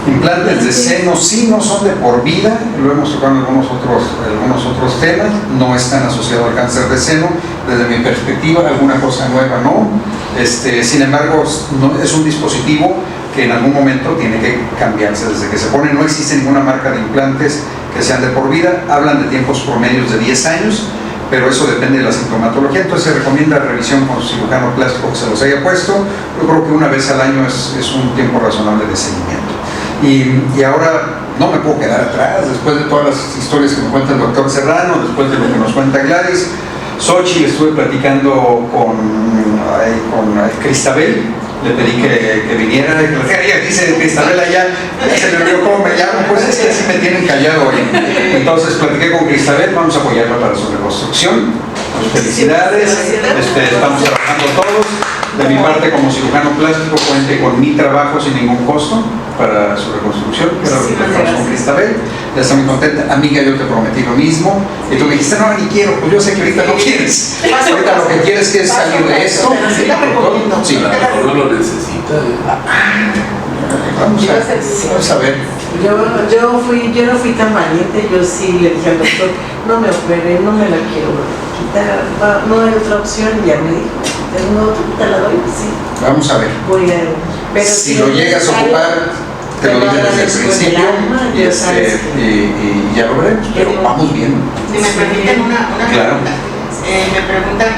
Implantes de seno sí no son de por vida, lo hemos tocado en algunos otros temas, no están asociados al cáncer de seno, desde mi perspectiva, alguna cosa nueva no. Sin embargo, es un dispositivo que en algún momento tiene que cambiarse desde que se pone. No existe ninguna marca de implantes que sean de por vida, hablan de tiempos promedios de 10 años, pero eso depende de la sintomatología, entonces se recomienda revisión con su cirujano plástico que se los haya puesto. Yo creo que una vez al año es un tiempo razonable de seguimiento. Y ahora no me puedo quedar atrás, después de todas las historias que me cuenta el doctor Serrano, después de lo que nos cuenta Gladys. Xochitl, estuve platicando con Cristabel, le pedí que viniera, y ella dice Cristabel allá, se me olvidó cómo me llamo, pues es que así me tienen callado hoy. Entonces platiqué con Cristabel, vamos a apoyarla para su reconstrucción. Pues, felicidades, estamos trabajando todos. De mi parte, como cirujano plástico, cuente con mi trabajo sin ningún costo para su reconstrucción, que era lo que tratamos con Cristabel. Ya está muy contenta. Amiga, yo te prometí lo mismo. Y tú me dijiste, no, ni quiero. Pues yo sé que ahorita no quieres. Ahorita lo que quieres es salir de esto. Sí, A lo mejor no lo necesita. Vamos a ver. Yo no fui tan valiente, yo sí le dije al doctor, no me opere, no me la quiero quitar, no hay otra opción, ya me dijo, no, te la doy, sí. Vamos a ver. Voy a, pero si lo llegas a ocupar, te lo dije desde el principio y ya lo veremos, pero vamos bien. Si me permiten una Claro. pregunta. Me preguntan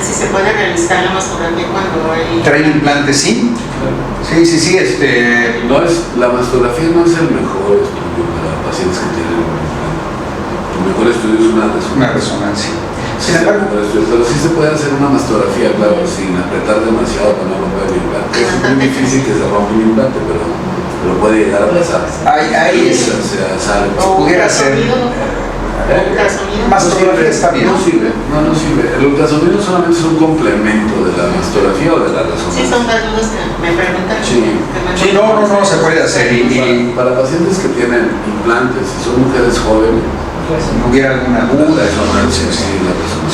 si se puede realizar la mastografía cuando hay... ¿Trae implante? Sí. Sí. No es, la mastografía no es el mejor estudio para pacientes que tienen un implante. El mejor estudio es una resonancia. Sin embargo, pero sí se puede hacer una mastografía, claro, sin apretar demasiado para no romper el implante. Es muy difícil que se rompa un implante, pero puede llegar a pasar. Ahí sale. pudiera ser. Mastografía está bien. No sirve. El ultrasonido solamente es un complemento de la mastografía o de la resonancia. Sí, son las dudas que me preguntan. Sí, no se puede hacer. Para pacientes que tienen implantes, si son mujeres jóvenes, no hubiera alguna duda.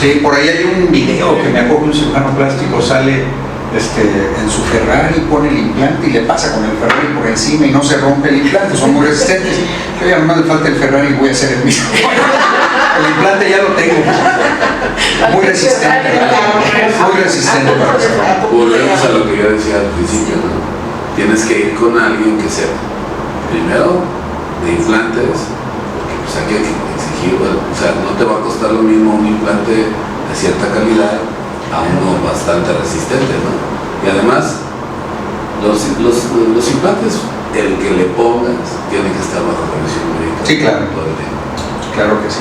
Sí, por ahí hay un video que me acuerdo que un cirujano plástico sale en su Ferrari, pone el implante y le pasa con el Ferrari por encima y no se rompe el implante, son muy resistentes. Yo ya nomás le falta el Ferrari y voy a hacer el mismo. El implante ya lo tengo. Muy resistente. Muy resistente para el Ferrari. Volvemos a lo que yo decía al principio, ¿no? Tienes que ir con alguien que sepa, primero, de implantes, porque pues aquí hay que exigir, o sea, no te va a costar lo mismo un implante de cierta calidad a uno bastante resistente, ¿no? Y además, los implantes, el que le pongas, tiene que estar bajo revisión médica. Sí, claro. Todo el tiempo. Claro que sí.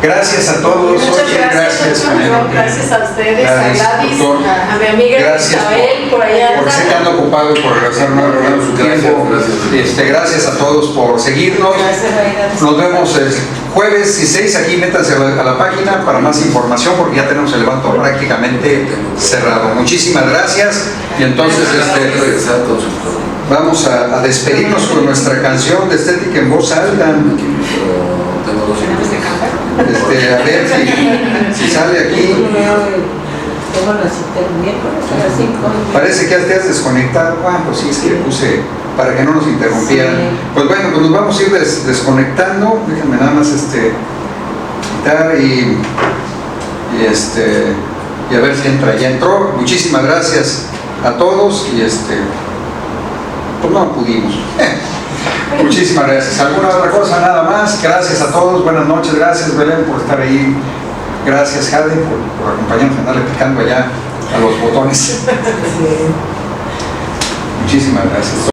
Gracias a todos. Muchas gracias, gracias a ustedes, a Gladys, doctor. a mi amiga Isabel, por allá. Por ser tan ocupado y por regresar no regalando su tiempo. Gracias a todos por seguirnos. Nos vemos el jueves 16. Aquí métanse a la página para más información porque ya tenemos el evento prácticamente cerrado. Muchísimas gracias. Y entonces vamos a despedirnos con nuestra canción de Estética en Voz Alta. A ver si sale aquí. Tengo la cita el miércoles a las 5. Parece que ya te has desconectado. Pues sí, es que le puse para que no nos interrumpieran. Sí. Pues bueno, pues nos vamos a ir desconectando. Déjenme nada más quitar y a ver si entra. Ya entró. Muchísimas gracias a todos y pues no pudimos. Muchísimas gracias. ¿Alguna otra cosa? Nada más. Gracias a todos. Buenas noches. Gracias, Belén, por estar ahí. Gracias, Jade, por acompañarnos a andarle picando allá a los botones. Muchísimas gracias.